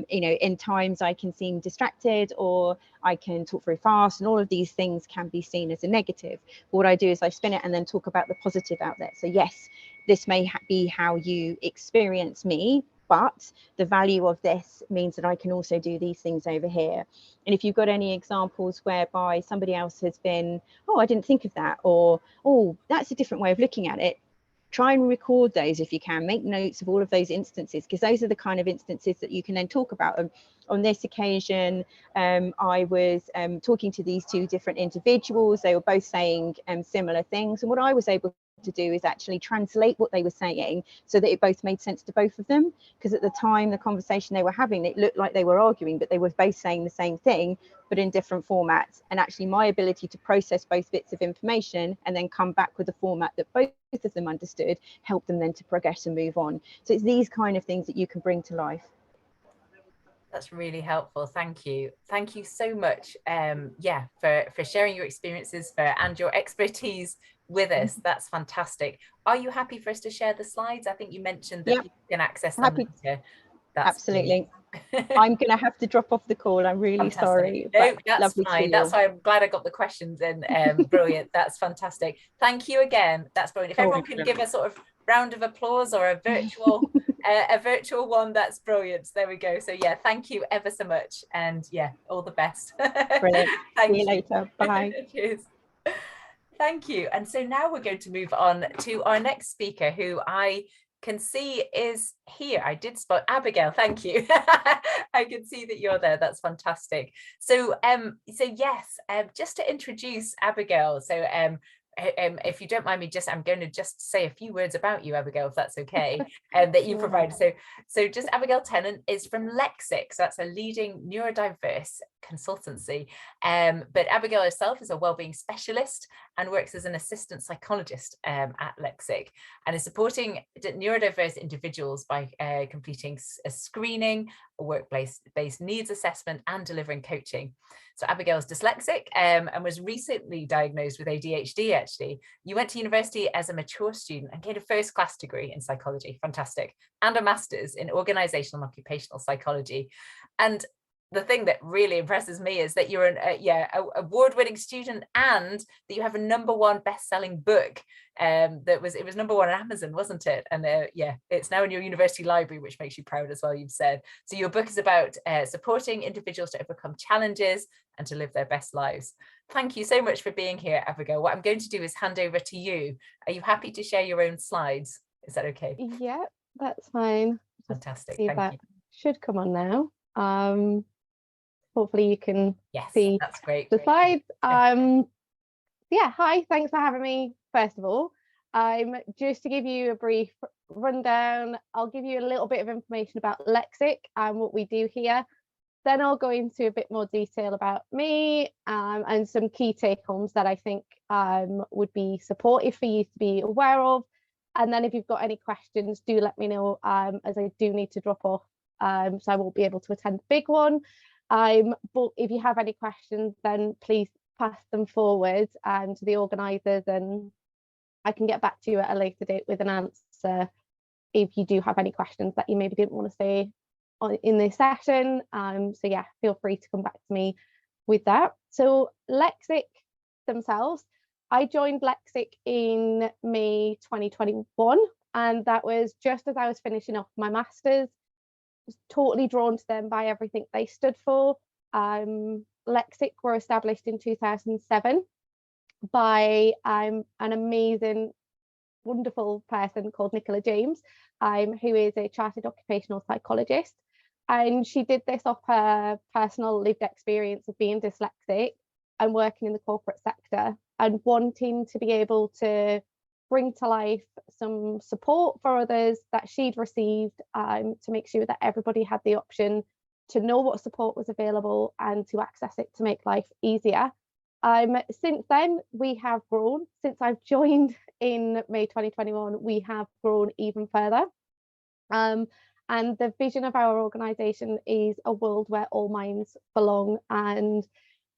you know, in times I can seem distracted or I can talk very fast, and all of these things can be seen as a negative. But what I do is I spin it and then talk about the positive out there. So yes, this may be how you experience me, but the value of this means that I can also do these things over here. And if you've got any examples whereby somebody else has been, oh, I didn't think of that, or, oh, that's a different way of looking at it, try and record those if you can. Make notes of all of those instances, because those are the kind of instances that you can then talk about. On this occasion, I was talking to these two different individuals. They were both saying similar things. And what I was able to do is actually translate what they were saying so that it both made sense to both of them. Because at the time, the conversation they were having, it looked like they were arguing, but they were both saying the same thing, but in different formats. And actually my ability to process both bits of information and then come back with a format that both of them understood helped them then to progress and move on. So it's these kind of things that you can bring to life. That's really helpful. Thank you. Thank you so much. Yeah, for sharing your experiences and your expertise with us. That's fantastic. Are you happy for us to share the slides? I think you mentioned that you can access them later. That's absolutely. I'm going to have to drop off the call. I'm really sorry. No, that's fine. That's why I'm glad I got the questions in. Brilliant. That's fantastic. Thank you again. That's brilliant. If everyone can give a sort of round of applause or a virtual one, that's brilliant. There we go. So yeah, thank you ever so much, and yeah, all the best. Brilliant. Thank See you later. Bye. Cheers. Thank you. And so now we're going to move on to our next speaker, who I can see is here. I did spot Abigail. Thank you. I can see that you're there. That's fantastic. So yes, just to introduce Abigail. So if you don't mind me, I'm going to just say a few words about you, Abigail, if that's okay, that you provided. So just Abigail Tennant is from Lexxic. So that's a leading neurodiverse consultancy. But Abigail herself is a wellbeing specialist and works as an assistant psychologist at Lexxic, and is supporting neurodiverse individuals by completing a screening, a workplace-based needs assessment, and delivering coaching. So Abigail's dyslexic and was recently diagnosed with ADHD, actually. You went to university as a mature student and gained a first-class degree in psychology, fantastic, and a master's in organizational and occupational psychology. And the thing that really impresses me is that you're an award-winning student, and that you have a #1 best-selling book. It was #1 on Amazon, wasn't it? And yeah, it's now in your university library, which makes you proud as well, you've said. So your book is about supporting individuals to overcome challenges and to live their best lives. Thank you so much for being here, Abigail. What I'm going to do is hand over to you. Are you happy to share your own slides? Is that okay? Yeah, that's fine. Fantastic. See if Thank that you. should come on now. Hopefully you can see that's great. the slides. Yeah, hi, thanks for having me, first of all. Just to give you a brief rundown, I'll give you a little bit of information about Lexxic and what we do here. Then I'll go into a bit more detail about me and some key take-homes that I think would be supportive for you to be aware of. And then if you've got any questions, do let me know, as I do need to drop off, so I won't be able to attend the big one. But if you have any questions, then please pass them forward to the organisers, and I can get back to you at a later date with an answer if you do have any questions that you maybe didn't want to say in this session. So yeah, feel free to come back to me with that. So Lexxic themselves, I joined Lexxic in May 2021, and that was just as I was finishing off my master's. Was totally drawn to them by everything they stood for. Lexxic were established in 2007 by an amazing, wonderful person called Nicola James, who is a chartered occupational psychologist. And she did this off her personal lived experience of being dyslexic and working in the corporate sector, and wanting to be able to bring to life some support for others that she'd received, to make sure that everybody had the option to know what support was available and to access it to make life easier. Since then, we have grown. Since I've joined in May 2021, we have grown even further. And the vision of our organisation is a world where all minds belong, and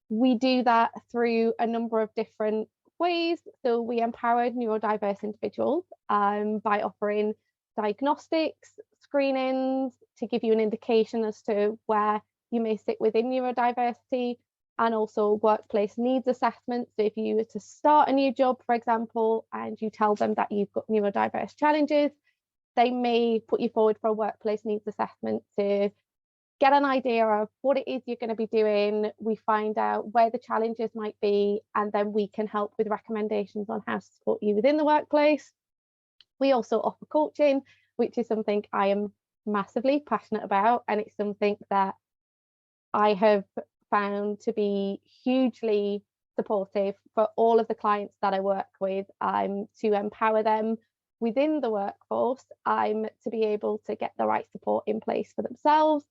we do that through a number of different ways. So we empower neurodiverse individuals by offering diagnostics, screenings to give you an indication as to where you may sit within neurodiversity, and also workplace needs assessments. So if you were to start a new job, for example, and you tell them that you've got neurodiverse challenges, they may put you forward for a workplace needs assessment to get an idea of what it is you're going to be doing. We find out where the challenges might be, and then we can help with recommendations on how to support you within the workplace. We also offer coaching, which is something I am massively passionate about, and it's something that I have found to be hugely supportive for all of the clients that I work with, to empower them within the workforce, to be able to get the right support in place for themselves.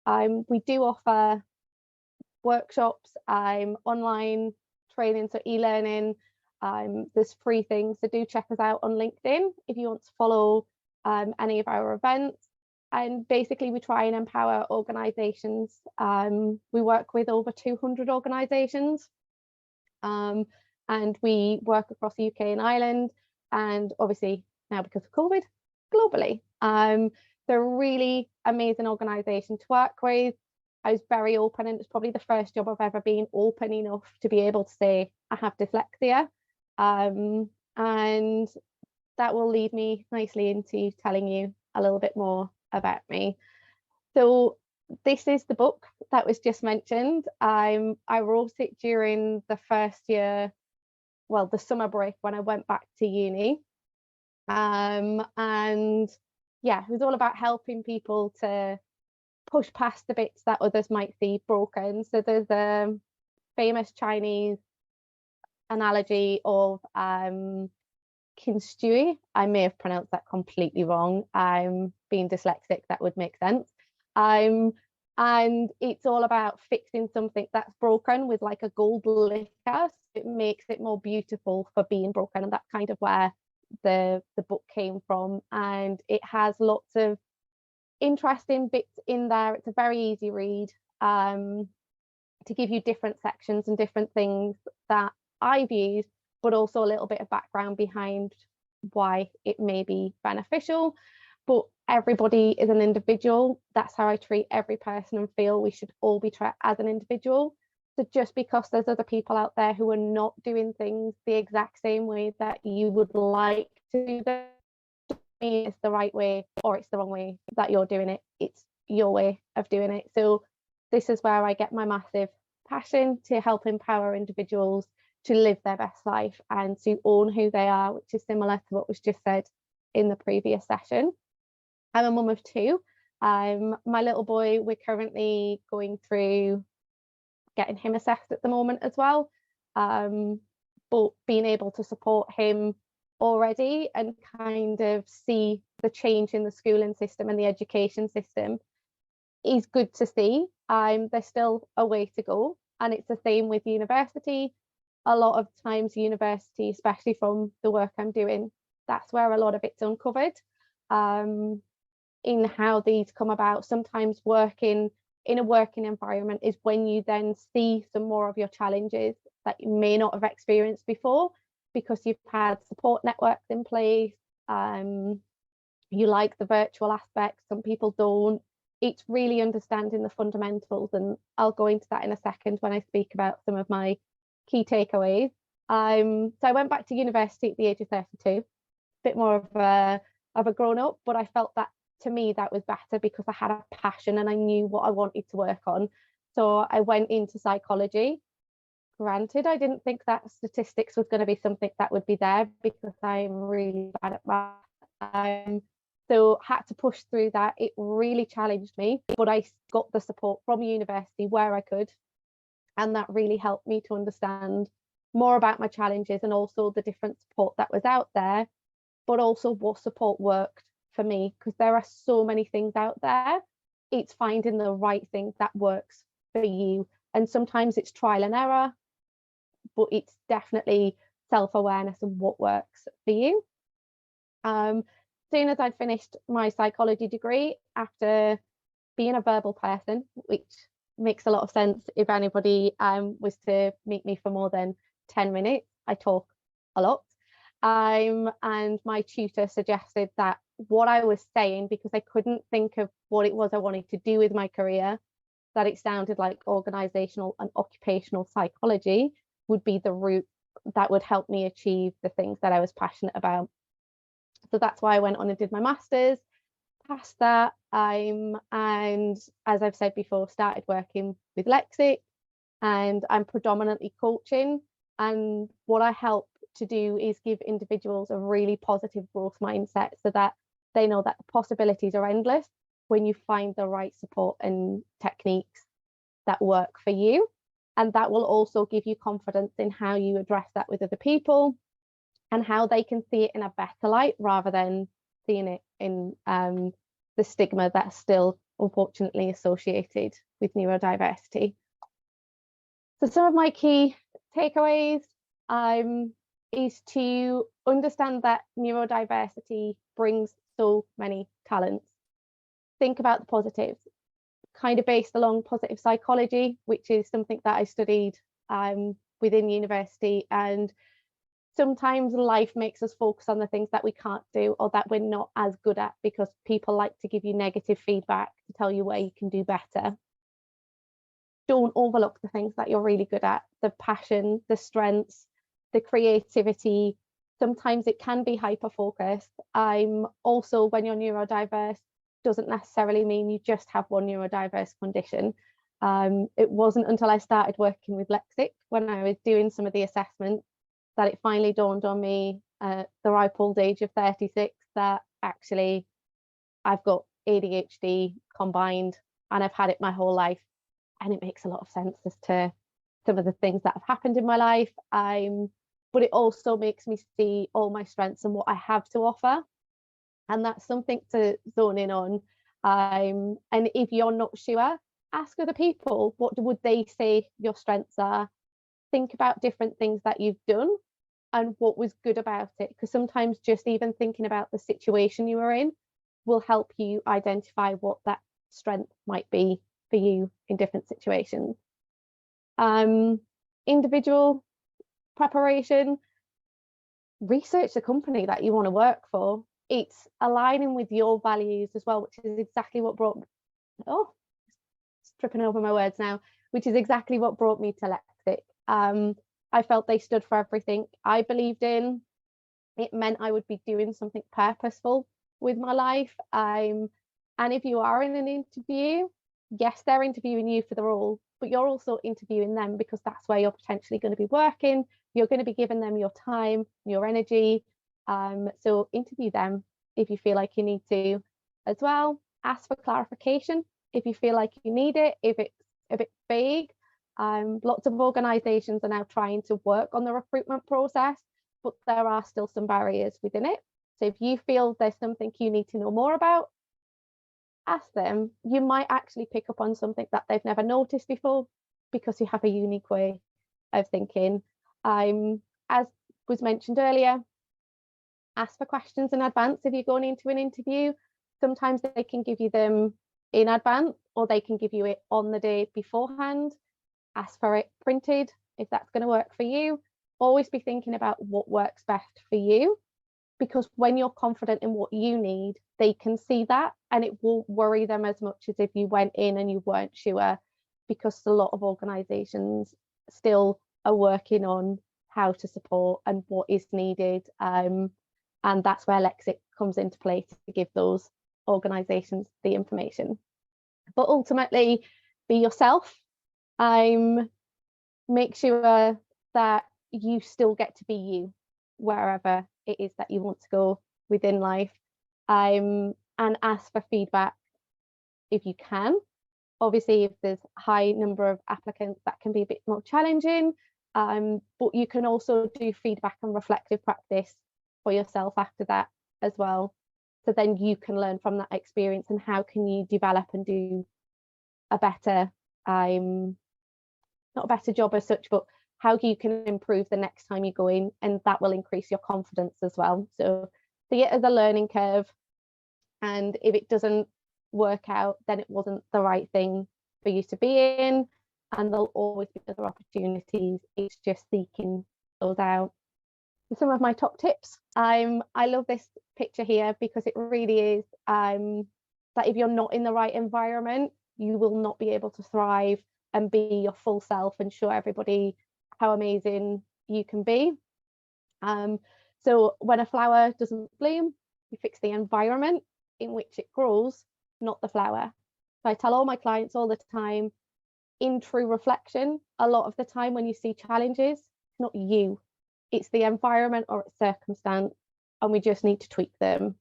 We do offer workshops, online training, so e-learning. There's free things, so do check us out on LinkedIn if you want to follow any of our events. And basically we try and empower organisations. We work with over 200 organisations, and we work across the UK and Ireland, and obviously now because of COVID, globally. They're a really amazing organisation to work with. I was very open, and it's probably the first job I've ever been open enough to be able to say I have dyslexia, and that will lead me nicely into telling you a little bit more about me. So this is the book that was just mentioned. I wrote it during the first year, well, the summer break when I went back to uni, and yeah, it was all about helping people to push past the bits that others might see broken. So there's a famous Chinese analogy of kinstui. I may have pronounced that completely wrong. Being dyslexic, that would make sense. And it's all about fixing something that's broken with like a gold lacquer. So it makes it more beautiful for being broken, and that's kind of where the book came from. And it has lots of interesting bits in there. It's a very easy read, to give you different sections and different things that I've used, but also a little bit of background behind why it may be beneficial. But everybody is an individual. That's how I treat every person, and feel we should all be treated as an individual. So just because there's other people out there who are not doing things the exact same way that you would like to do them, it's the right way or it's the wrong way that you're doing it. It's your way of doing it. So this is where I get my massive passion to help empower individuals to live their best life and to own who they are, which is similar to what was just said in the previous session. I'm a mum of two. My little boy, we're currently going through getting him assessed at the moment as well, but being able to support him already and kind of see the change in the schooling system and the education system is good to see. There's still a way to go, and it's the same with university. A lot of times university, especially from the work I'm doing, that's where a lot of it's uncovered, in how these come about. Sometimes working in a working environment is when you then see some more of your challenges that you may not have experienced before, because you've had support networks in place. You like the virtual aspect, some people don't. It's really understanding the fundamentals, and I'll go into that in a second when I speak about some of my key takeaways. So I went back to university at the age of 32, a bit more of a grown up, but I felt that to me that was better because I had a passion and I knew what I wanted to work on. So I went into psychology. Granted, I didn't think that statistics was going to be something that would be there because I'm really bad at math. So had to push through that. It really challenged me, but I got the support from university where I could, and that really helped me to understand more about my challenges and also the different support that was out there, but also what support worked for me, because there are so many things out there. It's finding the right thing that works for you, and sometimes it's trial and error, but it's definitely self-awareness and what works for you. Soon as I'd finished my psychology degree, after being a verbal person, which makes a lot of sense if anybody was to meet me for more than 10 minutes, I talk a lot. And my tutor suggested that what I was saying, because I couldn't think of what it was I wanted to do with my career, that it sounded like organizational and occupational psychology would be the route that would help me achieve the things that I was passionate about. So that's why I went on and did my master's, passed that, and as I've said before, started working with Lexxic, and I'm predominantly coaching. And what I help to do is give individuals a really positive growth mindset so that they know that the possibilities are endless when you find the right support and techniques that work for you. And that will also give you confidence in how you address that with other people and how they can see it in a better light rather than seeing it in the stigma that's still unfortunately associated with neurodiversity. So some of my key takeaways is to understand that neurodiversity brings so many talents. Think about the positives, kind of based along positive psychology, which is something that I studied within university. And sometimes life makes us focus on the things that we can't do or that we're not as good at, because people like to give you negative feedback to tell you where you can do better. Don't overlook the things that you're really good at, the passion, the strengths, the creativity. Sometimes it can be hyper-focused. Also, when you're neurodiverse, doesn't necessarily mean you just have one neurodiverse condition. It wasn't until I started working with Lexxic, when I was doing some of the assessments, that it finally dawned on me at the ripe old age of 36 that actually I've got ADHD combined, and I've had it my whole life. And it makes a lot of sense as to some of the things that have happened in my life. But it also makes me see all my strengths and what I have to offer. And that's something to zone in on. And if you're not sure, ask other people, what would they say your strengths are? Think about different things that you've done and what was good about it, because sometimes just even thinking about the situation you were in will help you identify what that strength might be for you in different situations. Individual preparation, research the company that you want to work for. It's aligning with your values as well, which is exactly what brought me, tripping over my words now, which is exactly what brought me to Lexxic. I felt they stood for everything I believed in. It meant I would be doing something purposeful with my life. And if you are in an interview, yes, they're interviewing you for the role, but you're also interviewing them because that's where you're potentially going to be working. You're going to be giving them your time, your energy. So interview them if you feel like you need to as well. Ask for clarification if you feel like you need it, if it's a bit vague. Lots of organisations are now trying to work on the recruitment process, but there are still some barriers within it. So if you feel there's something you need to know more about, ask them. You might actually pick up on something that they've never noticed before because you have a unique way of thinking. As was mentioned earlier, ask for questions in advance if you're going into an interview. Sometimes they can give you them in advance, or they can give you it on the day beforehand. Ask for it printed if that's going to work for you. Always be thinking about what works best for you, because when you're confident in what you need, they can see that, and it won't worry them as much as if you went in and you weren't sure, because a lot of organisations still are working on how to support and what is needed. And that's where Lexxic comes into play to give those organisations the information. But ultimately, be yourself. Make sure that you still get to be you wherever it is that you want to go within life, and ask for feedback if you can. Obviously, if there's a high number of applicants, that can be a bit more challenging, but you can also do feedback and reflective practice for yourself after that as well. So then you can learn from that experience and how can you develop and do a better, not a better job as such, but how you can improve the next time you go in, and that will increase your confidence as well. So see it as a learning curve, and if it doesn't work out, then it wasn't the right thing for you to be in, and there'll always be other opportunities. It's just seeking those out. And some of my top tips. I love this picture here because it really is that if you're not in the right environment, you will not be able to thrive and be your full self and show everybody how amazing you can be. So when a flower doesn't bloom, you fix the environment in which it grows, not the flower. So I tell all my clients all the time, in true reflection, a lot of the time when you see challenges, it's not you, it's the environment or its circumstance, and we just need to tweak them.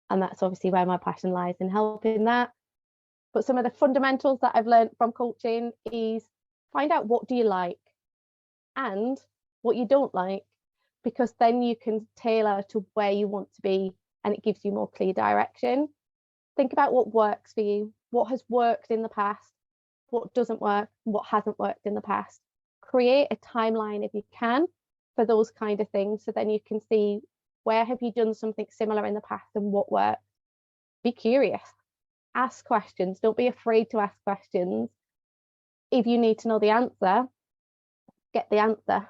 And that's obviously where my passion lies, in helping that. But some of the fundamentals that I've learned from coaching is find out what do you like and what you don't like, because then you can tailor to where you want to be and it gives you more clear direction. Think about what works for you, what has worked in the past, what doesn't work, what hasn't worked in the past. Create a timeline if you can for those kind of things, so then you can see where have you done something similar in the past and what worked. Be curious, ask questions, don't be afraid to ask questions. If you need to know the answer, get the answer.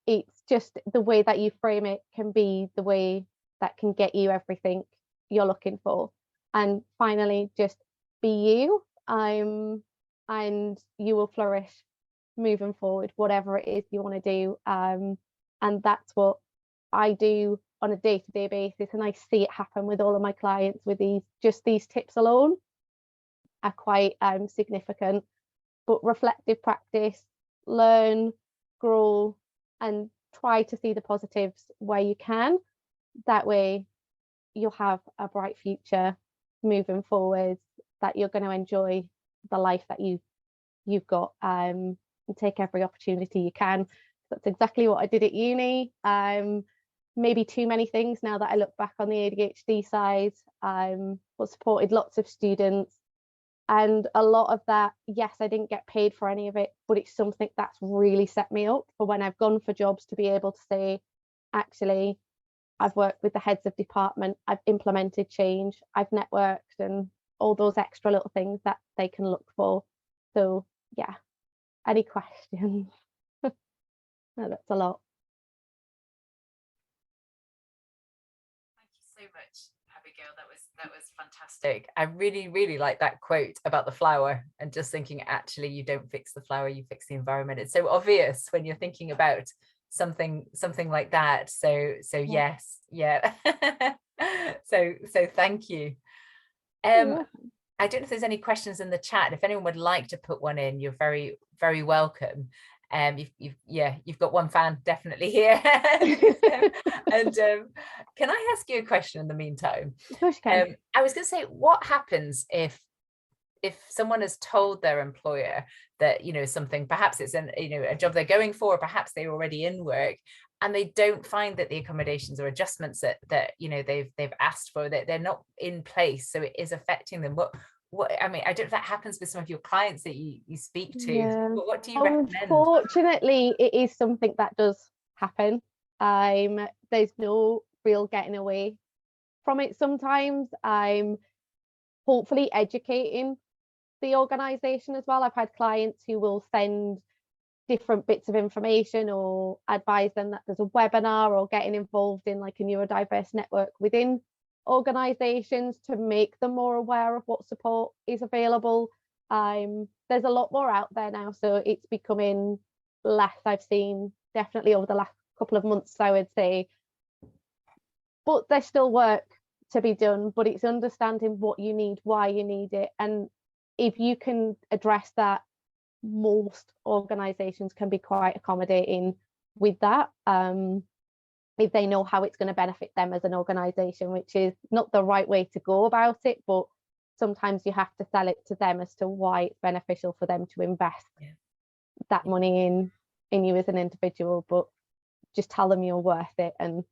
It's just the way that you frame it can be the way that can get you everything you're looking for. And finally, just be you, and you will flourish moving forward, whatever it is you want to do. And that's what I do on a day-to-day basis, and I see it happen with all of my clients. With these tips alone are quite significant. But reflective practice, learn, grow, and try to see the positives where you can. That way you'll have a bright future moving forward, that you're going to enjoy the life that you've got, and take every opportunity you can. That's exactly what I did at uni. Maybe too many things now that I look back on the ADHD side, but supported lots of students. And a lot of that, yes, I didn't get paid for any of it, but it's something that's really set me up for when I've gone for jobs to be able to say, actually, I've worked with the heads of department, I've implemented change, I've networked, and all those extra little things that they can look for. So yeah, any questions? No, that's a lot. Thank you so much, Abigail. That was fantastic. I really like that quote about the flower, and just thinking, actually, you don't fix the flower, you fix the environment. It's so obvious when you're thinking about something like that. So yes, yeah. so thank you. I don't know if there's any questions in the chat. If anyone would like to put one in, you're very welcome. You've got one fan definitely here. And can I ask you a question in the meantime? Of course you can. I was going to say, what happens if someone has told their employer that, something, perhaps it's a job they're going for, or perhaps they're already in work, and they don't find that the accommodations or adjustments that they've asked for, that they're not in place, so it is affecting them? What I mean, I don't know if that happens with some of your clients that you speak to. Yeah. What do you recommend? Unfortunately, it is something that does happen. There's no real getting away from it. Sometimes I'm hopefully educating the organisation as well. I've had clients who will send different bits of information or advise them that there's a webinar, or getting involved in like a neurodiverse network within organisations to make them more aware of what support is available. There's a lot more out there now, so it's becoming less. I've seen definitely over the last couple of months, I would say, but there's still work to be done. But it's understanding what you need, why you need it, and if you can address that, most organisations can be quite accommodating with that, if they know how it's going to benefit them as an organisation, which is not the right way to go about it, but sometimes you have to sell it to them as to why it's beneficial for them to invest that money in you as an individual. But just tell them you're worth it, and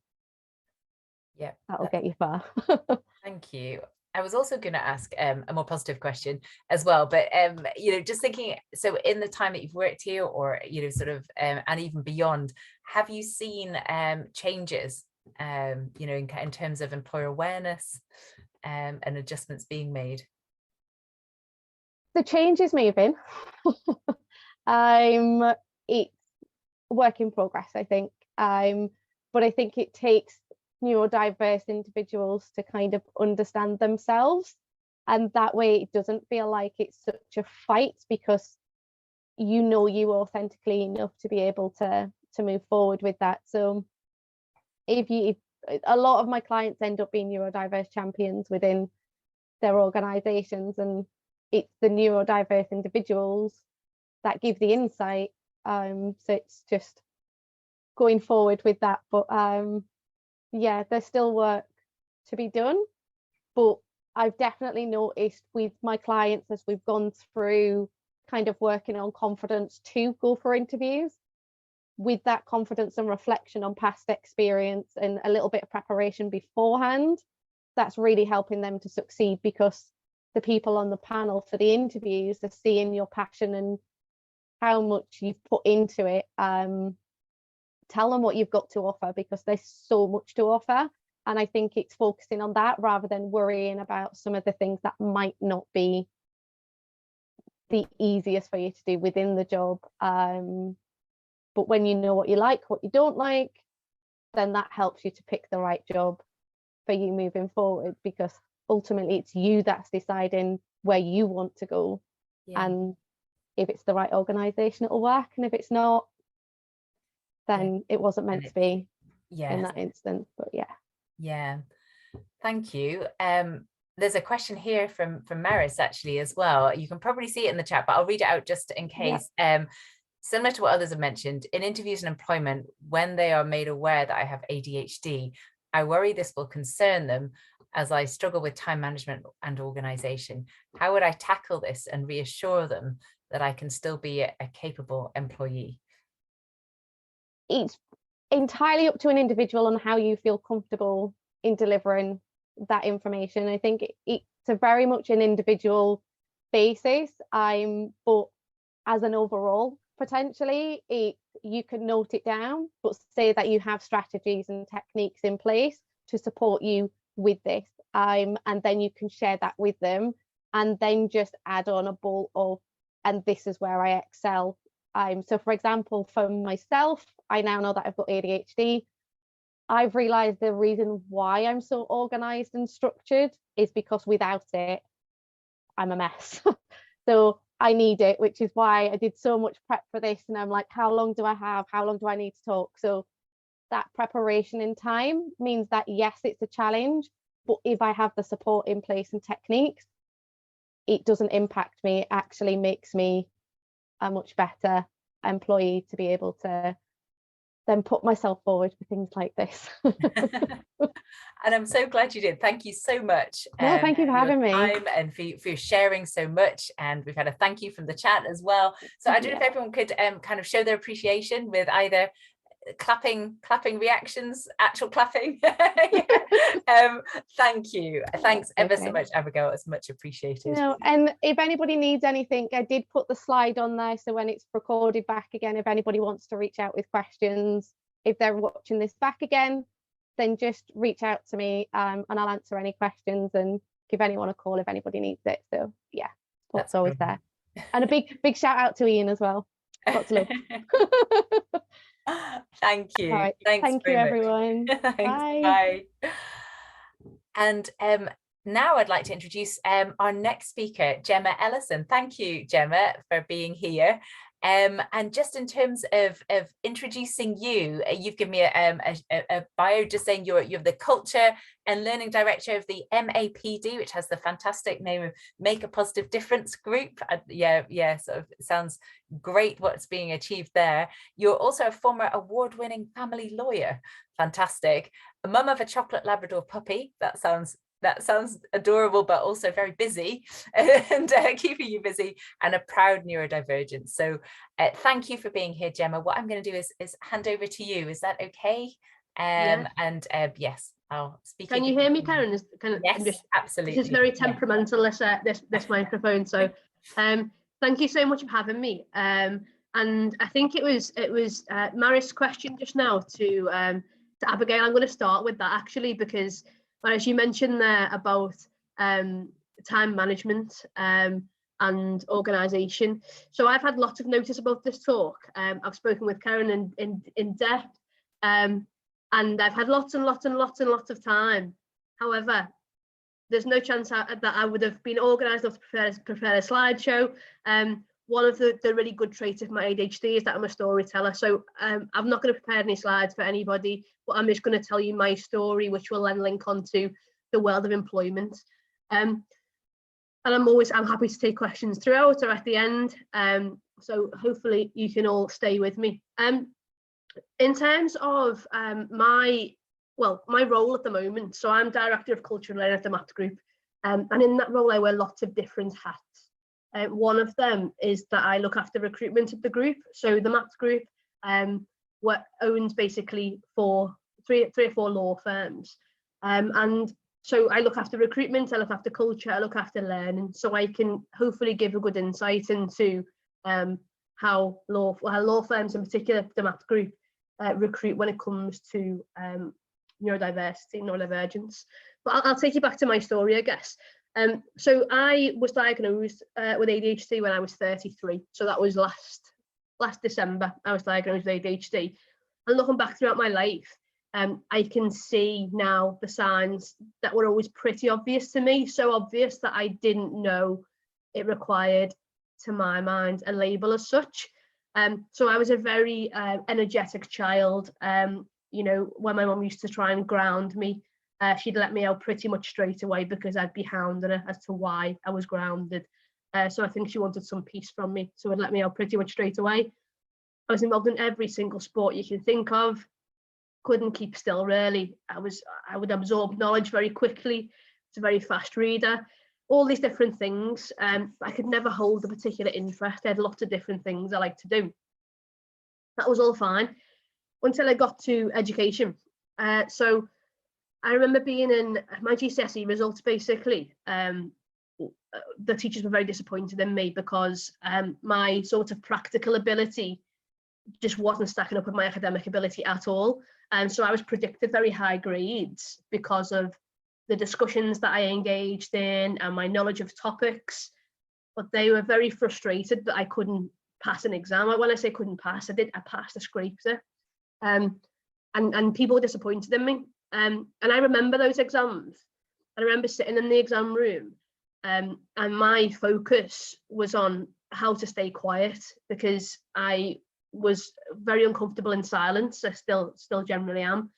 that'll get you far. Thank you. I was also going to ask a more positive question as well, but you know, just thinking, so in the time that you've worked here, or you know, sort of and even beyond, have you seen changes you know, in terms of employer awareness and adjustments being made? The change is moving. It's work in progress, I think. But I think it takes neurodiverse individuals to kind of understand themselves, and that way it doesn't feel like it's such a fight, because you know you authentically enough to be able to move forward with that. So if a lot of my clients end up being neurodiverse champions within their organizations, and it's the neurodiverse individuals that give the insight. So it's just going forward with that. But yeah, there's still work to be done, but I've definitely noticed with my clients, as we've gone through kind of working on confidence to go for interviews, with that confidence and reflection on past experience and a little bit of preparation beforehand, that's really helping them to succeed, because the people on the panel for the interviews are seeing your passion and how much you've put into it. Tell them what you've got to offer, because there's so much to offer. And I think it's focusing on that rather than worrying about some of the things that might not be the easiest for you to do within the job. But when you know what you like, what you don't like, then that helps you to pick the right job for you moving forward, because ultimately it's you that's deciding where you want to go. Yeah. And if it's the right organization, it'll work. And if it's not, then it wasn't meant to be in that instance. But yeah, thank you. There's a question here from Maris actually as well. You can probably see it in the chat, but I'll read it out just in case. Similar to what others have mentioned, in interviews and employment, when they are made aware that I have ADHD, I worry this will concern them, as I struggle with time management and organization. How would I tackle this and reassure them that I can still be a capable employee? It's entirely up to an individual on how you feel comfortable in delivering that information. I think it's a very much an individual basis. But as an overall, potentially you can note it down, but say that you have strategies and techniques in place to support you with this, and then you can share that with them, and then just add on a bolt of, and this is where I excel. So for example, for myself, I now know that I've got ADHD. I've realized the reason why I'm so organized and structured is because without it, I'm a mess. So I need it, which is why I did so much prep for this. And I'm like, how long do I have? How long do I need to talk? So that preparation in time means that, yes, it's a challenge, but if I have the support in place and techniques, it doesn't impact me. It actually makes me a much better employee to be able to then put myself forward for things like this. And I'm so glad you did. Thank you so much. No, thank you for having me. And for sharing so much. And we've had a thank you from the chat as well. So I don't know if everyone could kind of show their appreciation with either clapping reactions, actual clapping. Thank you. Thanks ever so much, Abigail. It's much appreciated. And if anybody needs anything, I did put the slide on there, so when it's recorded back again, if anybody wants to reach out with questions, if they're watching this back again, then just reach out to me, and I'll answer any questions and give anyone a call if anybody needs it. So yeah, that's always there. And a big shout out to Ian as well. Lots of love. Thank you. Right. Thanks Thank you, everyone. Thanks. Bye. And now I'd like to introduce our next speaker, Gemma Ellison. Thank you, Gemma, for being here. And just in terms of introducing you, you've given me a bio just saying you're the Culture and Learning Director of the MAPD, which has the fantastic name of Make a Positive Difference Group. Sort of sounds great what's being achieved there. You're also a former award-winning family lawyer. Fantastic. A mum of a chocolate Labrador puppy. That sounds adorable, but also very busy and keeping you busy, and a proud neurodivergent. So thank you for being here, Gemma. What I'm going to do is hand over to you. Is that okay? Yeah. And yes, I'll speak. Can you hear me, Keren? Yes, absolutely. This is very temperamental, this microphone. So thank you so much for having me. And I think it was Maris' question just now to Abigail. I'm going to start with that actually, because as you mentioned there about time management and organisation. So I've had lots of notice about this talk. I've spoken with Keren in depth, and I've had lots of time. However, there's no chance that I would have been organised enough to prepare a slideshow. One of the really good traits of my ADHD is that I'm a storyteller. So I'm not going to prepare any slides for anybody, but I'm just going to tell you my story, which will then link onto the world of employment. And I'm happy to take questions throughout or at the end. So hopefully you can all stay with me. In terms of my role at the moment, so I'm Director of Culture and Learning at the MAPT Group, and in that role I wear lots of different hats. One of them is that I look after recruitment at the group. So the MAPT Group owns basically three or four law firms, and so I look after recruitment, I look after culture, I look after learning, so I can hopefully give a good insight into how law firms, in particular the MAPT Group, recruit when it comes to neurodiversity, neurodivergence. But I'll take you back to my story, I guess. So I was diagnosed with ADHD when I was 33. So that was last December. I was diagnosed with ADHD. And looking back throughout my life, I can see now the signs that were always pretty obvious to me. So obvious that I didn't know it required, to my mind, a label as such. So I was a very energetic child. You know, when my mum used to try and ground me, she'd let me out pretty much straight away because I'd be hounding her as to why I was grounded. So I think she wanted some peace from me, so I'd let me out pretty much straight away. I was involved in every single sport you can think of. Couldn't keep still, really. I would absorb knowledge very quickly. It's a very fast reader. All these different things. I could never hold a particular interest. I had lots of different things I like to do. That was all fine until I got to education. So I remember being in my GCSE results, basically. The teachers were very disappointed in me because my sort of practical ability just wasn't stacking up with my academic ability at all. And so I was predicted very high grades because of the discussions that I engaged in and my knowledge of topics. But they were very frustrated that I couldn't pass an exam. When I say couldn't pass, I passed, I scraped it. And people were disappointed in me. And I remember those exams. I remember sitting in the exam room, and my focus was on how to stay quiet because I was very uncomfortable in silence. I still generally am.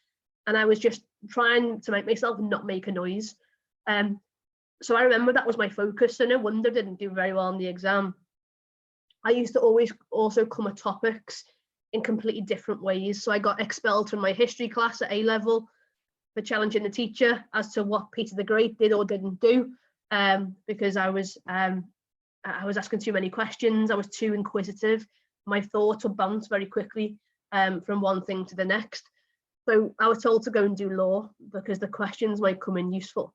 And I was just trying to make myself not make a noise. So I remember that was my focus, and no wonder I didn't do very well in the exam. I used to always also come at topics in completely different ways. So I got expelled from my history class at A-level for challenging the teacher as to what Peter the Great did or didn't do, because I was asking too many questions. I was too inquisitive. My thoughts would bounce very quickly from one thing to the next. So I was told to go and do law because the questions might come in useful.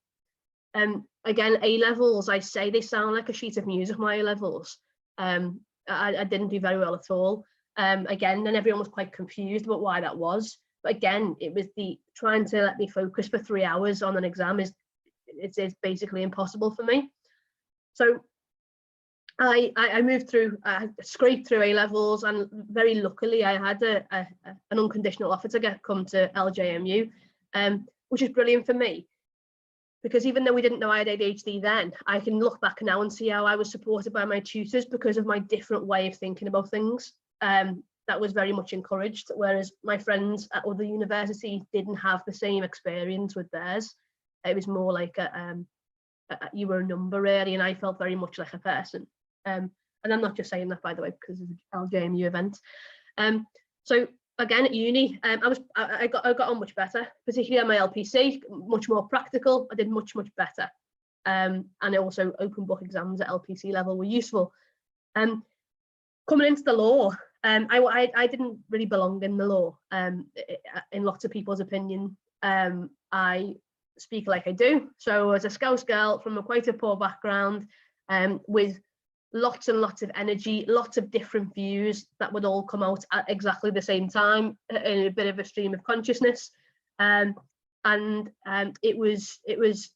Again, A-levels, I say they sound like a sheet of music, my A-levels. I didn't do very well at all. Again, and everyone was quite confused about why that was. But again, it was the trying to let me focus for 3 hours on an exam is basically impossible for me. So I moved through, scraped through A-levels, and very luckily I had an unconditional offer to come to LJMU, which is brilliant for me. Because even though we didn't know I had ADHD then, I can look back now and see how I was supported by my tutors because of my different way of thinking about things. That was very much encouraged, whereas my friends at other universities didn't have the same experience with theirs. It was more like you were a number, really, and I felt very much like a person. And I'm not just saying that, by the way, because of the LJMU event. So again, at uni, I got on much better, particularly on my LPC, much more practical. I did much better, and also open book exams at LPC level were useful. Coming into the law, I didn't really belong in the law, in lots of people's opinion. I speak like I do. So as a Scouse girl from quite a poor background, with lots and lots of energy, lots of different views that would all come out at exactly the same time in a bit of a stream of consciousness. And it was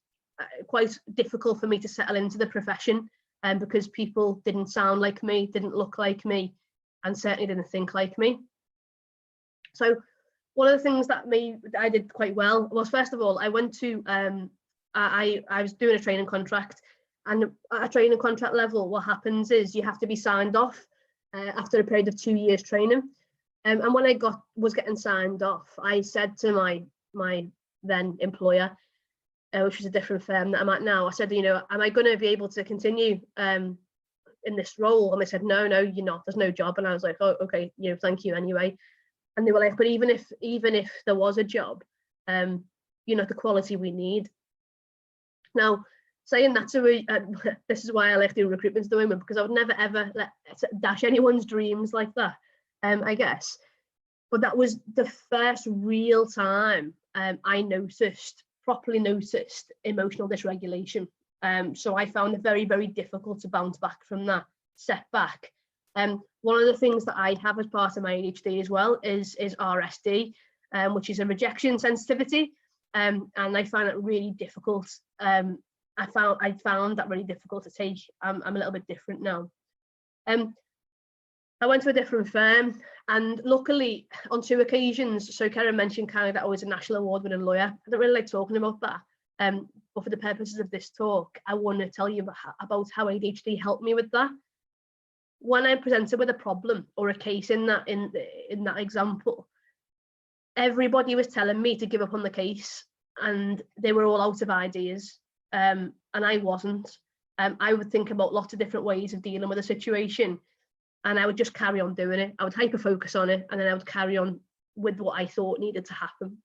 quite difficult for me to settle into the profession, because people didn't sound like me, didn't look like me, and certainly didn't think like me. So one of the things that I did quite well was, first of all, I went to I was doing a training contract. And at a training contract level, what happens is you have to be signed off after a period of 2 years training. And when I was getting signed off, I said to my then employer, which was a different firm that I'm at now, I said, you know, am I going to be able to continue in this role? And they said, no, you're not. There's no job. And I was like, oh, okay, you know, thank you anyway. And they were like, but even if there was a job, you know, the quality we need. Now, saying that to me, this is why I like doing recruitment at the moment, because I would never ever dash anyone's dreams like that, I guess. But that was the first real time I properly noticed emotional dysregulation. So I found it very, very difficult to bounce back from that setback. One of the things that I have as part of my ADHD as well is RSD, which is a rejection sensitivity, and I find it really difficult. I found that really difficult to take. I'm a little bit different now. I went to a different firm, and luckily on 2 occasions, so Keren mentioned kind of that I was a national award-winning lawyer. I don't really like talking about that, but for the purposes of this talk, I want to tell you about how ADHD helped me with that. When I presented with a problem or a case in that example, everybody was telling me to give up on the case, and they were all out of ideas. And I wasn't. I would think about lots of different ways of dealing with a situation, and I would just carry on doing it. I would hyper focus on it, and then I would carry on with what I thought needed to happen.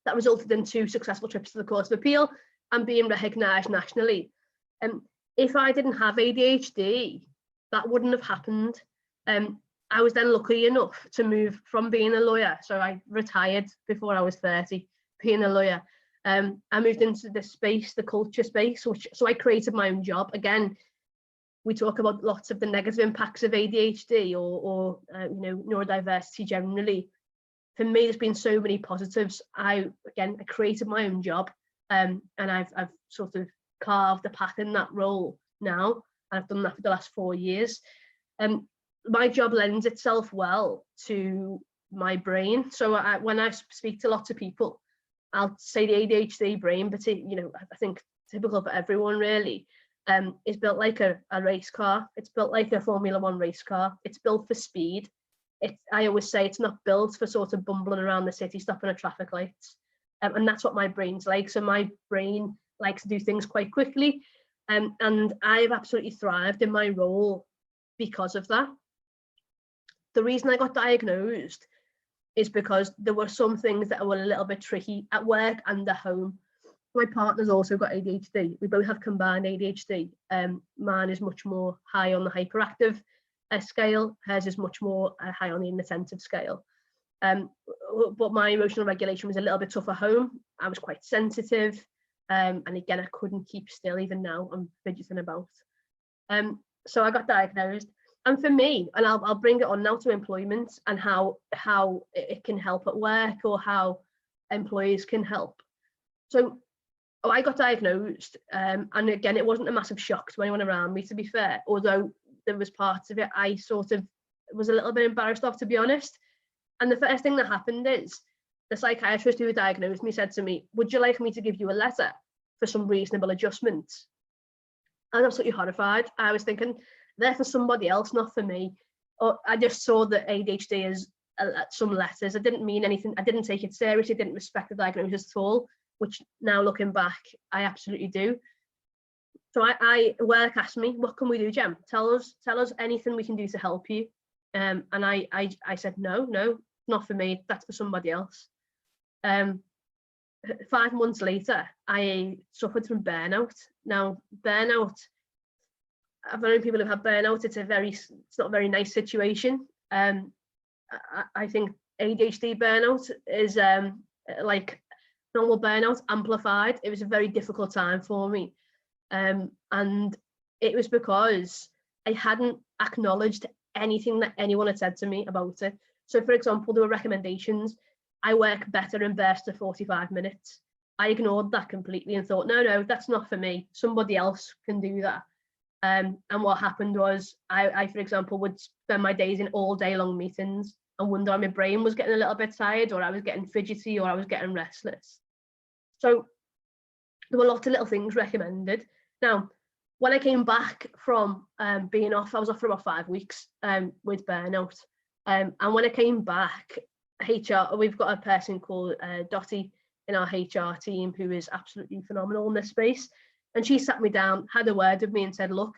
That resulted in 2 successful trips to the Court of Appeal and being recognised nationally. If I didn't have ADHD, that wouldn't have happened. I was then lucky enough to move from being a lawyer. So I retired before I was 30, being a lawyer. I moved into this space, the culture space, so I created my own job. Again, we talk about lots of the negative impacts of ADHD or you know, neurodiversity generally. For me, there's been so many positives. I created my own job, and I've sort of carved a path in that role now. I've done that for the last 4 years. My job lends itself well to my brain. So when I speak to lots of people, I'll say the ADHD brain, but you know, I think typical for everyone really, is built like a race car. It's built like a Formula 1 race car. It's built for speed. I always say it's not built for sort of bumbling around the city, stopping at traffic lights. And that's what my brain's like. So my brain likes to do things quite quickly. And I've absolutely thrived in my role because of that. The reason I got diagnosed is because there were some things that were a little bit tricky at work and at home. My partner's also got ADHD. We both have combined ADHD. Mine is much more high on the hyperactive scale. Hers is much more high on the inattentive scale. But my emotional regulation was a little bit tough at home. I was quite sensitive. And again, I couldn't keep still. Even now, I'm fidgeting about. So I got diagnosed. And for me, and I'll bring it on now to employment and how it can help at work or how employees can help. So I got diagnosed, and again, it wasn't a massive shock to anyone around me, to be fair, although there was parts of it I sort of was a little bit embarrassed of, to be honest. And the first thing that happened is the psychiatrist who diagnosed me said to me, would you like me to give you a letter for some reasonable adjustments? I was absolutely horrified. I was thinking, they're for somebody else, not for me. Or I just saw that ADHD as some letters. I didn't mean anything. I didn't take it seriously. Didn't respect the diagnosis at all, which now looking back, I absolutely do. So work asked me, what can we do, Gem? Tell us anything we can do to help you. And I said, no, not for me. That's for somebody else. 5 months later, I suffered from burnout. Now, burnout I've known people who've had burnout. It's not a very nice situation. I think ADHD burnout is like normal burnout amplified. It was a very difficult time for me, and it was because I hadn't acknowledged anything that anyone had said to me about it. So, for example, there were recommendations. I work better in bursts of 45 minutes. I ignored that completely and thought, no, that's not for me. Somebody else can do that. And what happened was I, for example, would spend my days in all day long meetings and wonder if my brain was getting a little bit tired, or I was getting fidgety, or I was getting restless. So there were lots of little things recommended. Now, when I came back from being off, I was off for about 5 weeks with burnout. And when I came back, HR, we've got a person called Dottie in our HR team who is absolutely phenomenal in this space. And she sat me down, had a word with me and said, look,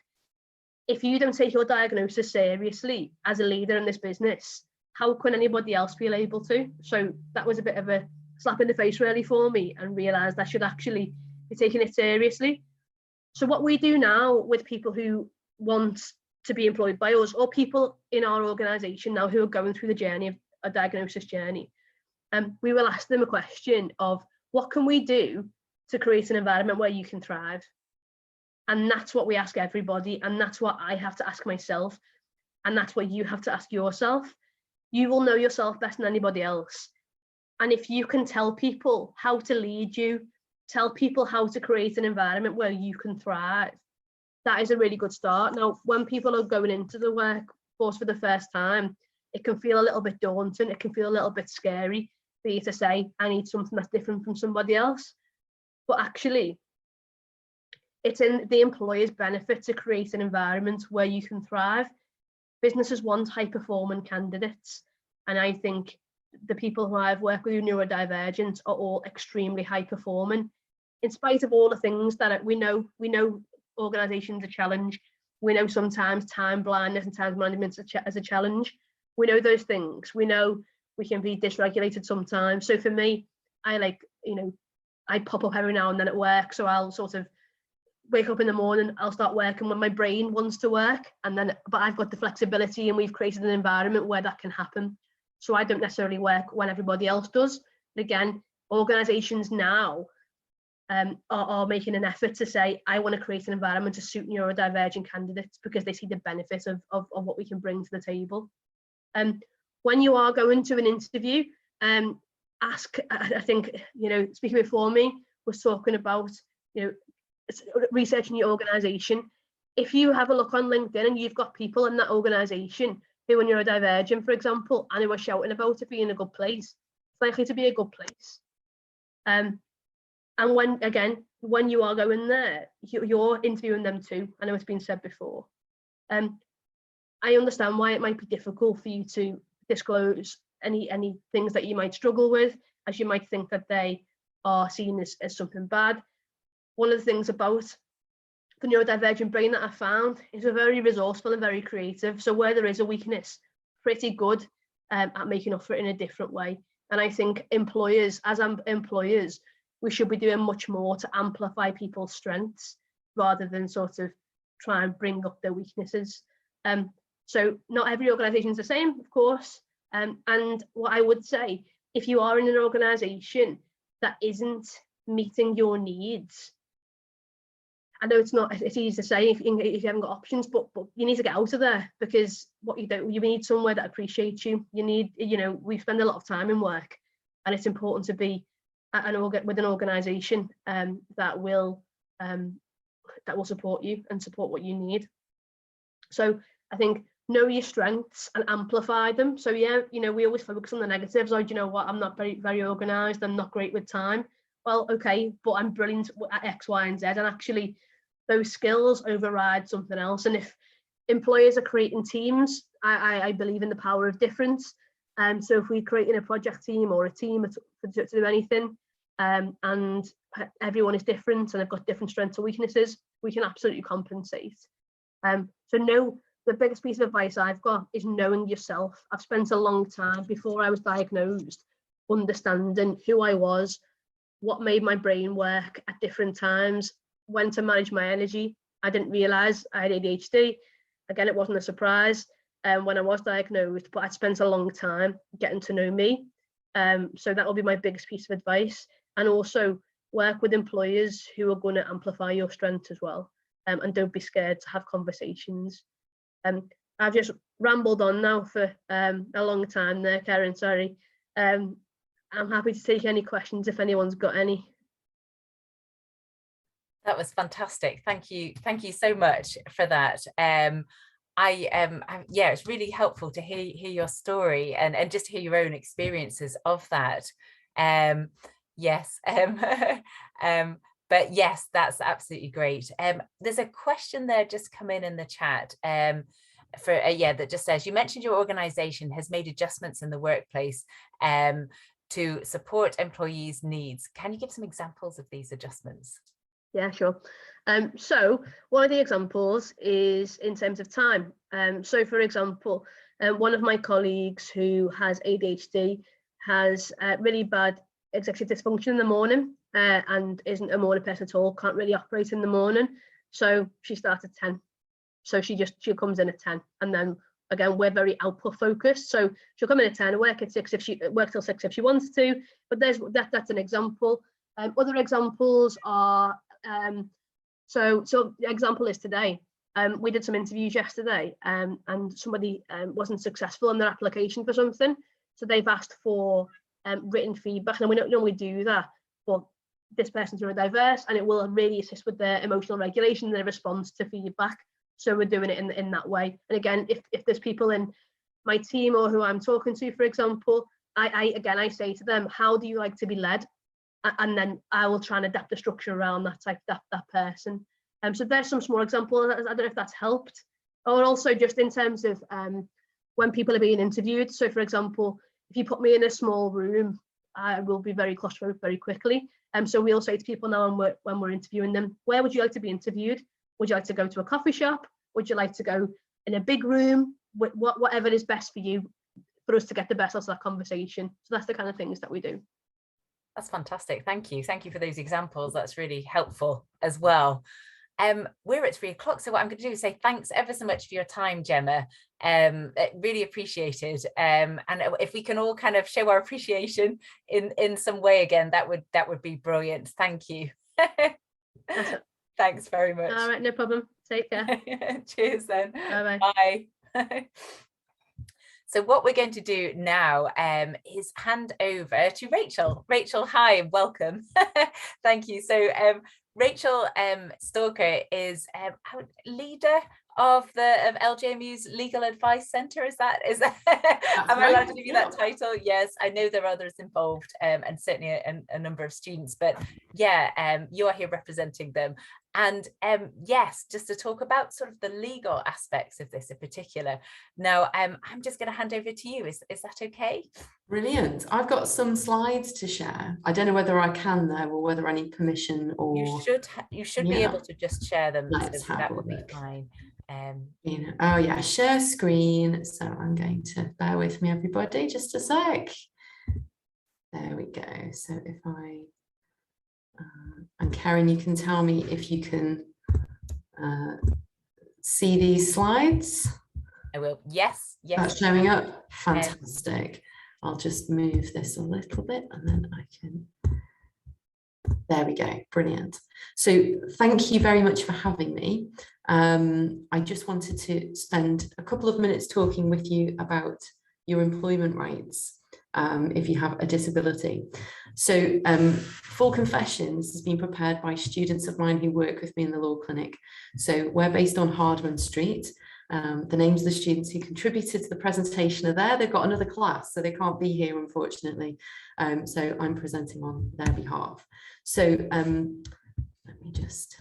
if you don't take your diagnosis seriously as a leader in this business, how can anybody else feel able to? So that was a bit of a slap in the face really for me, and realised I should actually be taking it seriously. So what we do now with people who want to be employed by us, or people in our organisation now who are going through the journey of a diagnosis journey, we will ask them a question of, what can we do to create an environment where you can thrive? And that's what we ask everybody, and that's what I have to ask myself, and that's what you have to ask yourself. You will know yourself better than anybody else. And if you can tell people how to lead you, tell people how to create an environment where you can thrive, that is a really good start. Now, when people are going into the workforce for the first time, it can feel a little bit daunting. It can feel a little bit scary for you to say, I need something that's different from somebody else. But actually, it's in the employer's benefit to create an environment where you can thrive. Businesses want high-performing candidates. And I think the people who I've worked with who are neurodivergent are all extremely high-performing. In spite of all the things that we know organisations are a challenge. We know sometimes time blindness and time management as a challenge. We know those things. We know we can be dysregulated sometimes. So for me, I pop up every now and then at work. So I'll sort of wake up in the morning, I'll start working when my brain wants to work. But I've got the flexibility, and we've created an environment where that can happen. So I don't necessarily work when everybody else does. But again, organisations now are making an effort to say, I want to create an environment to suit neurodivergent candidates, because they see the benefit of what we can bring to the table. When you are going to an interview, ask, I think, speaking before me was talking about, researching your organisation. If you have a look on LinkedIn and you've got people in that organisation who are neurodivergent, for example, and who are shouting about it being a good place, it's likely to be a good place. And when you are going there, you're interviewing them too. I know it's been said before. I understand why it might be difficult for you to disclose any things that you might struggle with, as you might think that they are seen as something bad. One of the things about the neurodivergent brain that I found is we're very resourceful and very creative. So where there is a weakness, pretty good at making up for it in a different way. And I think employers, we should be doing much more to amplify people's strengths rather than sort of try and bring up their weaknesses. So not every organisation is the same, of course. And what I would say, if you are in an organisation that isn't meeting your needs, I know it's easy to say if you haven't got options, but you need to get out of there, because you need somewhere that appreciates you. You need, we spend a lot of time in work, and it's important to be with an organisation that will support you and support what you need. So I think know your strengths and amplify them. So yeah, we always focus on the negatives. Or, I'm not very organised. I'm not great with time. Well, okay, but I'm brilliant at X, Y, and Z. And actually, those skills override something else. And if employers are creating teams, I believe in the power of difference. So if we're creating a project team or a team to do anything, and everyone is different and they've got different strengths or weaknesses, we can absolutely compensate. So the biggest piece of advice I've got is knowing yourself. I've spent a long time before I was diagnosed understanding who I was, what made my brain work at different times, when to manage my energy, I didn't realise I had ADHD. Again, it wasn't a surprise when I was diagnosed, but I'd spent a long time getting to know me. So that will be my biggest piece of advice. And also work with employers who are going to amplify your strengths as well. And don't be scared to have conversations. I've just rambled on now for a long time there, Keren, sorry. I'm happy to take any questions if anyone's got any. That was fantastic. Thank you so much for that. Yeah, it's really helpful to hear your story and just hear your own experiences of that. Yes, but yes, that's absolutely great. There's a question there just come in the chat that just says, you mentioned your organization has made adjustments in the workplace to support employees' needs. Can you give some examples of these adjustments? Yeah, sure. So one of the examples is in terms of time. So for example, one of my colleagues who has ADHD has really bad executive dysfunction in the morning and isn't a morning person at all, can't really operate in the morning. So she starts at 10. So she comes in at 10, and then again, we're very output focused. So she'll come in at 10 and work at 6 if she work till 6 if she wants to. But that's an example. Other examples are so the example is today. We did some interviews yesterday, and somebody wasn't successful in their application for something. So they've asked for written feedback, and we don't normally do that, but this person's neurodiverse, and it will really assist with their emotional regulation, their response to feedback. So we're doing it in that way. And again, if there's people in my team or who I'm talking to, for example, I say to them, how do you like to be led? And then I will try and adapt the structure around that person. So there's some small examples. I don't know if that's helped. Or also just in terms of when people are being interviewed. So for example, if you put me in a small room, I will be very claustrophobic very quickly. So we'll say to people now when we're interviewing them, where would you like to be interviewed? Would you like to go to a coffee shop? Would you like to go in a big room? Whatever is best for you, for us to get the best out of that conversation. So that's the kind of things that we do. That's fantastic. Thank you. Thank you for those examples. That's really helpful as well. We're at 3 o'clock, so what I'm going to do is say thanks ever so much for your time, Gemma. Really appreciated. And if we can all kind of show our appreciation in some way again, that would be brilliant. Thank you. Thanks very much. All right, no problem. Take care. Cheers then. Bye-bye. Bye. So what we're going to do now is hand over to Rachel. Rachel, hi, welcome. Thank you. So Rachel Stalker is leader of LJMU's Legal Advice Centre. Is that am I allowed to give you that title? Yes, I know there are others involved and certainly a number of students, but yeah, you are here representing them. And yes, just to talk about sort of the legal aspects of this in particular. Now, I'm just going to hand over to you. Is that okay? Brilliant. I've got some slides to share. I don't know whether I can though, or whether I need permission, or you should be able to just share them. Let's so have that a would be look. fine. Oh yeah, share screen. So I'm going to bear with me, everybody, just a sec. There we go. So if I and Keren, you can tell me if you can see these slides. I will. Yes. That's showing up. Fantastic. I'll just move this a little bit and then I can. There we go. Brilliant. So thank you very much for having me. I just wanted to spend a couple of minutes talking with you about your employment rights if you have a disability. So full confession, this has been prepared by students of mine who work with me in the law clinic. So we're based on Hardman Street. The names of the students who contributed to the presentation are there. They've got another class, so they can't be here, unfortunately. So I'm presenting on their behalf. So let me just,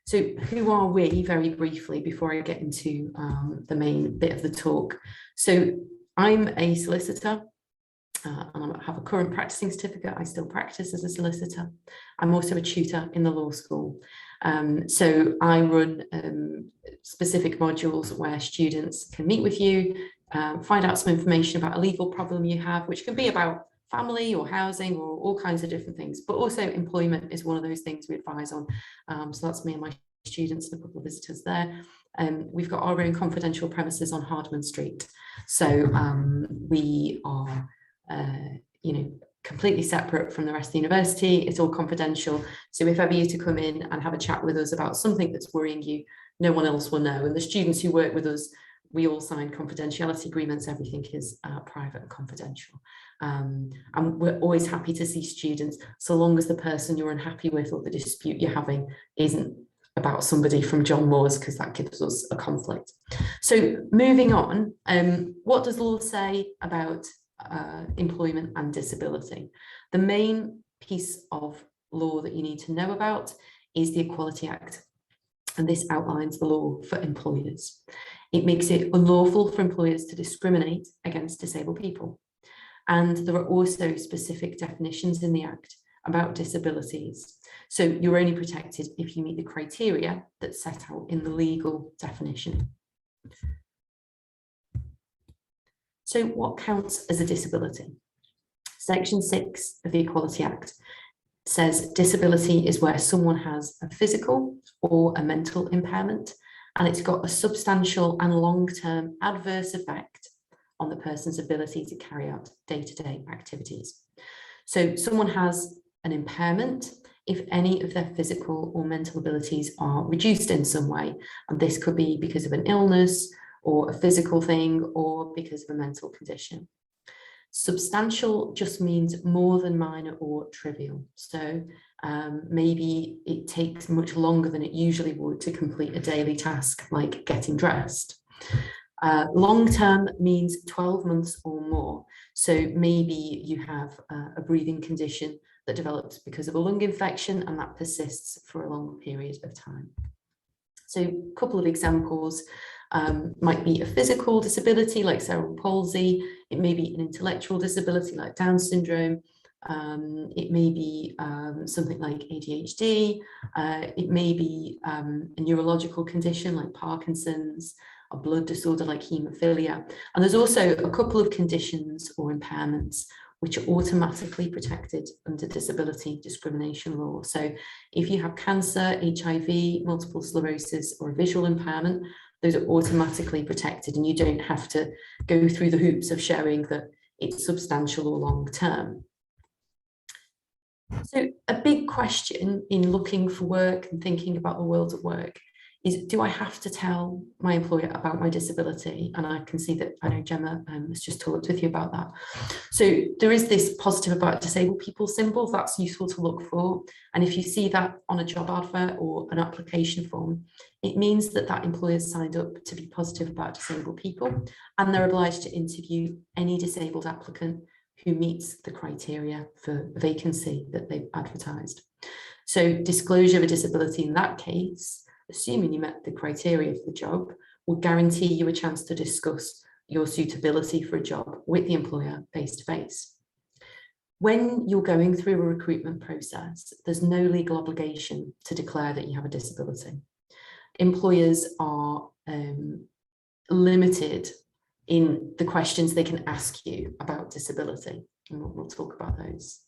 so who are we, very briefly, before I get into the main bit of the talk. So I'm a solicitor. And I have a current practicing certificate. I still practice as a solicitor. I'm also a tutor in the law school. So I run specific modules where students can meet with you, find out some information about a legal problem you have, which can be about family or housing or all kinds of different things, but also employment is one of those things we advise on. So that's me and my students and a couple of visitors there. We've got our own confidential premises on Hardman Street. So we are, you know, completely separate from the rest of the university. It's all confidential. So if ever you're to come in and have a chat with us about something that's worrying you, no one else will know. And the students who work with us, we all sign confidentiality agreements. Everything is private and confidential. And we're always happy to see students, so long as the person you're unhappy with or the dispute you're having isn't about somebody from John Moores, because that gives us a conflict. So moving on, what does the law say about employment and disability? The main piece of law that you need to know about is the Equality Act, and this outlines the law for employers. It makes it unlawful for employers to discriminate against disabled people, and there are also specific definitions in the Act about disabilities. So you're only protected if you meet the criteria that's set out in the legal definition. So what counts as a disability? Section 6 of the Equality Act says disability is where someone has a physical or a mental impairment, and it's got a substantial and long-term adverse effect on the person's ability to carry out day-to-day activities. So someone has an impairment if any of their physical or mental abilities are reduced in some way, and this could be because of an illness or a physical thing, or because of a mental condition. Substantial just means more than minor or trivial. So maybe it takes much longer than it usually would to complete a daily task like getting dressed. Long-term means 12 months or more. So maybe you have a breathing condition that develops because of a lung infection and that persists for a long period of time. So a couple of examples. Might be a physical disability like cerebral palsy. It may be an intellectual disability like Down syndrome. It may be something like ADHD. It may be a neurological condition like Parkinson's, a blood disorder like haemophilia. And there's also a couple of conditions or impairments which are automatically protected under disability discrimination law. So if you have cancer, HIV, multiple sclerosis, or a visual impairment, those are automatically protected, and you don't have to go through the hoops of showing that it's substantial or long term. So a big question in looking for work and thinking about the world of work is, do I have to tell my employer about my disability? And I can see that, I know Gemma has just talked with you about that. So there is this positive about disabled people symbol that's useful to look for. And if you see that on a job advert or an application form, it means that that employer signed up to be positive about disabled people, and they're obliged to interview any disabled applicant who meets the criteria for the vacancy that they've advertised. So disclosure of a disability in that case, assuming you met the criteria for the job, will guarantee you a chance to discuss your suitability for a job with the employer face to face. When you're going through a recruitment process, there's no legal obligation to declare that you have a disability. Employers are limited in the questions they can ask you about disability, and we'll talk about those.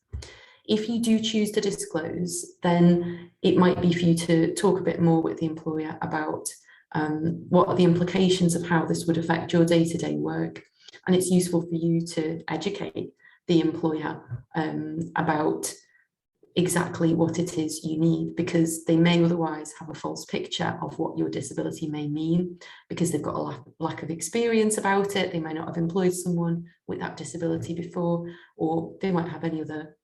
If you do choose to disclose, then it might be for you to talk a bit more with the employer about what are the implications of how this would affect your day-to-day work. And it's useful for you to educate the employer about exactly what it is you need, because they may otherwise have a false picture of what your disability may mean, because they've got a lack of experience about it. They may not have employed someone with that disability before, or they might have any other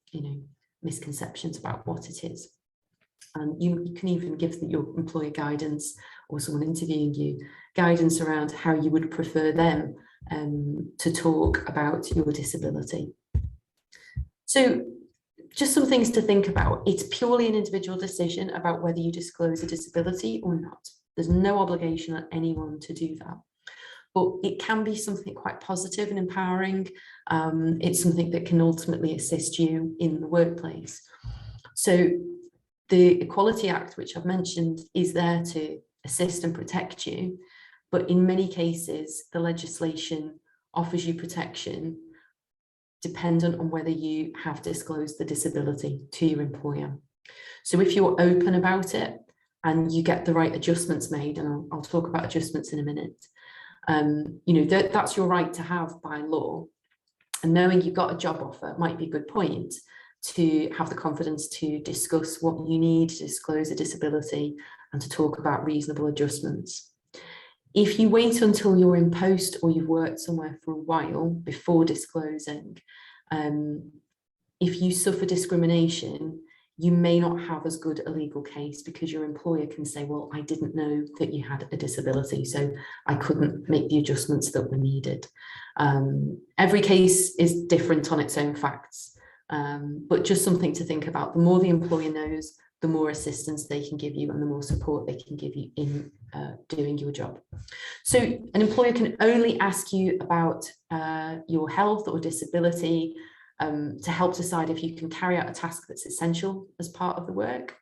misconceptions about what it is. And you can even give your employer guidance, or someone interviewing you guidance around how you would prefer them to talk about your disability. So just some things to think about. It's purely an individual decision about whether you disclose a disability or not. There's no obligation on anyone to do that. But it can be something quite positive and empowering. It's something that can ultimately assist you in the workplace. So the Equality Act, which I've mentioned, is there to assist and protect you. But in many cases, the legislation offers you protection dependent on whether you have disclosed the disability to your employer. So if you're open about it, and you get the right adjustments made, and I'll talk about adjustments in a minute. That's your right to have by law. And knowing you've got a job offer might be a good point to have the confidence to discuss what you need to disclose a disability and to talk about reasonable adjustments. If you wait until you're in post or you've worked somewhere for a while before disclosing, if you suffer discrimination, you may not have as good a legal case, because your employer can say, well, I didn't know that you had a disability, so I couldn't make the adjustments that were needed. Every case is different on its own facts, but just something to think about. The more the employer knows, the more assistance they can give you and the more support they can give you in doing your job. So an employer can only ask you about your health or disability to help decide if you can carry out a task that's essential as part of the work,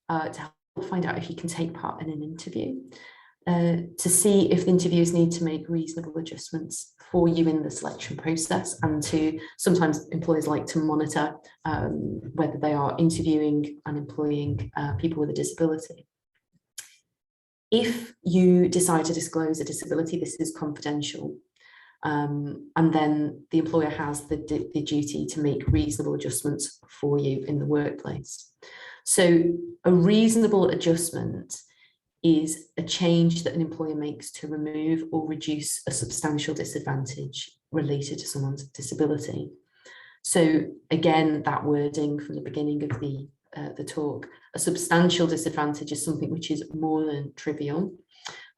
to help find out if you can take part in an interview, to see if the interviewers need to make reasonable adjustments for you in the selection process, and to sometimes employers like to monitor whether they are interviewing and employing people with a disability. If you decide to disclose a disability, this is confidential. And then the employer has the duty to make reasonable adjustments for you in the workplace. So a reasonable adjustment is a change that an employer makes to remove or reduce a substantial disadvantage related to someone's disability. So again, that wording from the beginning of the talk, a substantial disadvantage is something which is more than trivial,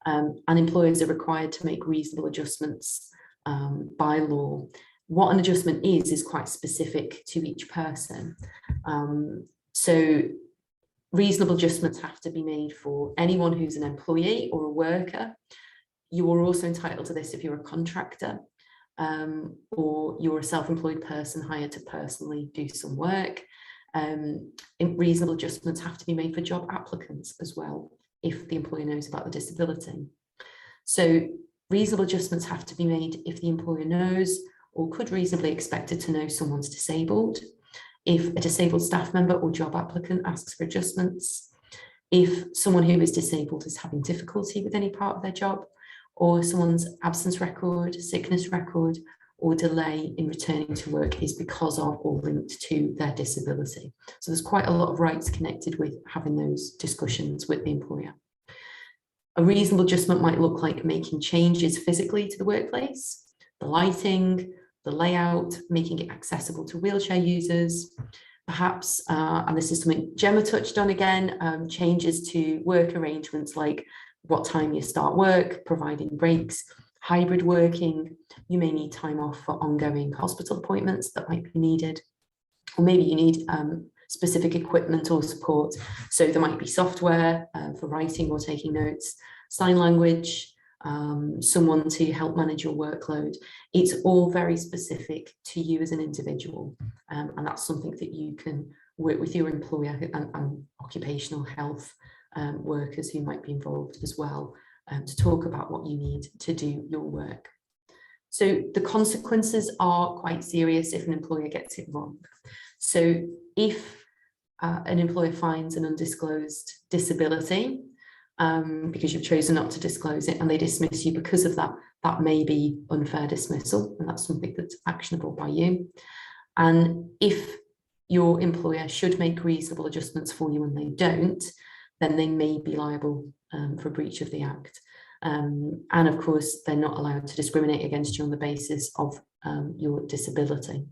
and employers are required to make reasonable adjustments by law. What an adjustment is quite specific to each person. So reasonable adjustments have to be made for anyone who's an employee or a worker. You are also entitled to this if you're a contractor, or you're a self-employed person hired to personally do some work. Reasonable adjustments have to be made for job applicants as well, if the employer knows about the disability. So reasonable adjustments have to be made if the employer knows or could reasonably expect it to know someone's disabled, if a disabled staff member or job applicant asks for adjustments, if someone who is disabled is having difficulty with any part of their job, or someone's absence record, sickness record, or delay in returning to work is because of or linked to their disability. So there's quite a lot of rights connected with having those discussions with the employer. A reasonable adjustment might look like making changes physically to the workplace, the lighting, the layout, making it accessible to wheelchair users, perhaps, and this is something Gemma touched on again, changes to work arrangements like what time you start work, providing breaks, hybrid working. You may need time off for ongoing hospital appointments that might be needed, or maybe you need specific equipment or support. So there might be software for writing or taking notes, sign language, someone to help manage your workload. It's all very specific to you as an individual, and that's something that you can work with your employer and occupational health workers who might be involved as well, to talk about what you need to do your work. So the consequences are quite serious if an employer gets it wrong. So if an employer finds an undisclosed disability, because you've chosen not to disclose it, and they dismiss you because of that, that may be unfair dismissal, and that's something that's actionable by you. And if your employer should make reasonable adjustments for you and they don't, then they may be liable for breach of the Act. And of course, they're not allowed to discriminate against you on the basis of your disability.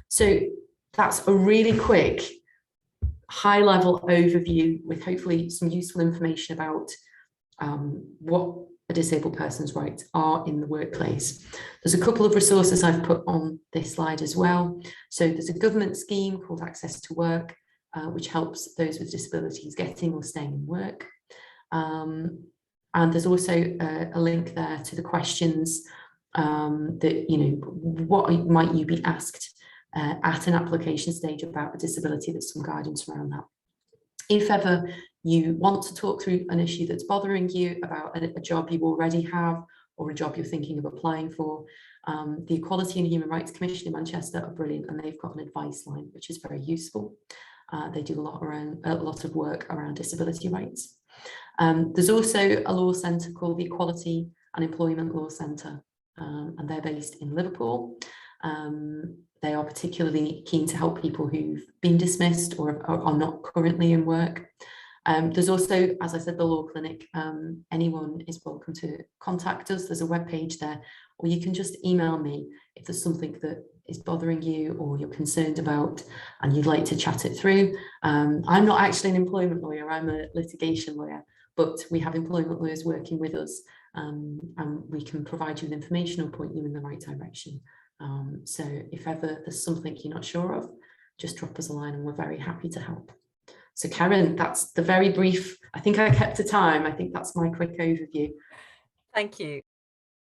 So that's a really quick high-level overview with hopefully some useful information about what a disabled person's rights are in the workplace. There's a couple of resources I've put on this slide as well. So there's a government scheme called Access to Work, which helps those with disabilities getting or staying in work. And there's also a link there to the questions that, you know, what might you be asked at an application stage about a disability. There's some guidance around that. If ever you want to talk through an issue that's bothering you about a job you already have or a job you're thinking of applying for, the Equality and Human Rights Commission in Manchester are brilliant, and they've got an advice line which is very useful. They do a lot of work around disability rights. There's also a law centre called the Equality and Employment Law Centre, and they're based in Liverpool. They are particularly keen to help people who've been dismissed or are not currently in work. There's also, as I said, the law clinic. Anyone is welcome to contact us. There's a webpage there, or you can just email me if there's something that is bothering you or you're concerned about and you'd like to chat it through. I'm not actually an employment lawyer, I'm a litigation lawyer, but we have employment lawyers working with us, and we can provide you with information or point you in the right direction. So if ever there's something you're not sure of, just drop us a line and we're very happy to help. So Keren, that's the very brief, I think I kept to time. I think that's my quick overview. Thank you.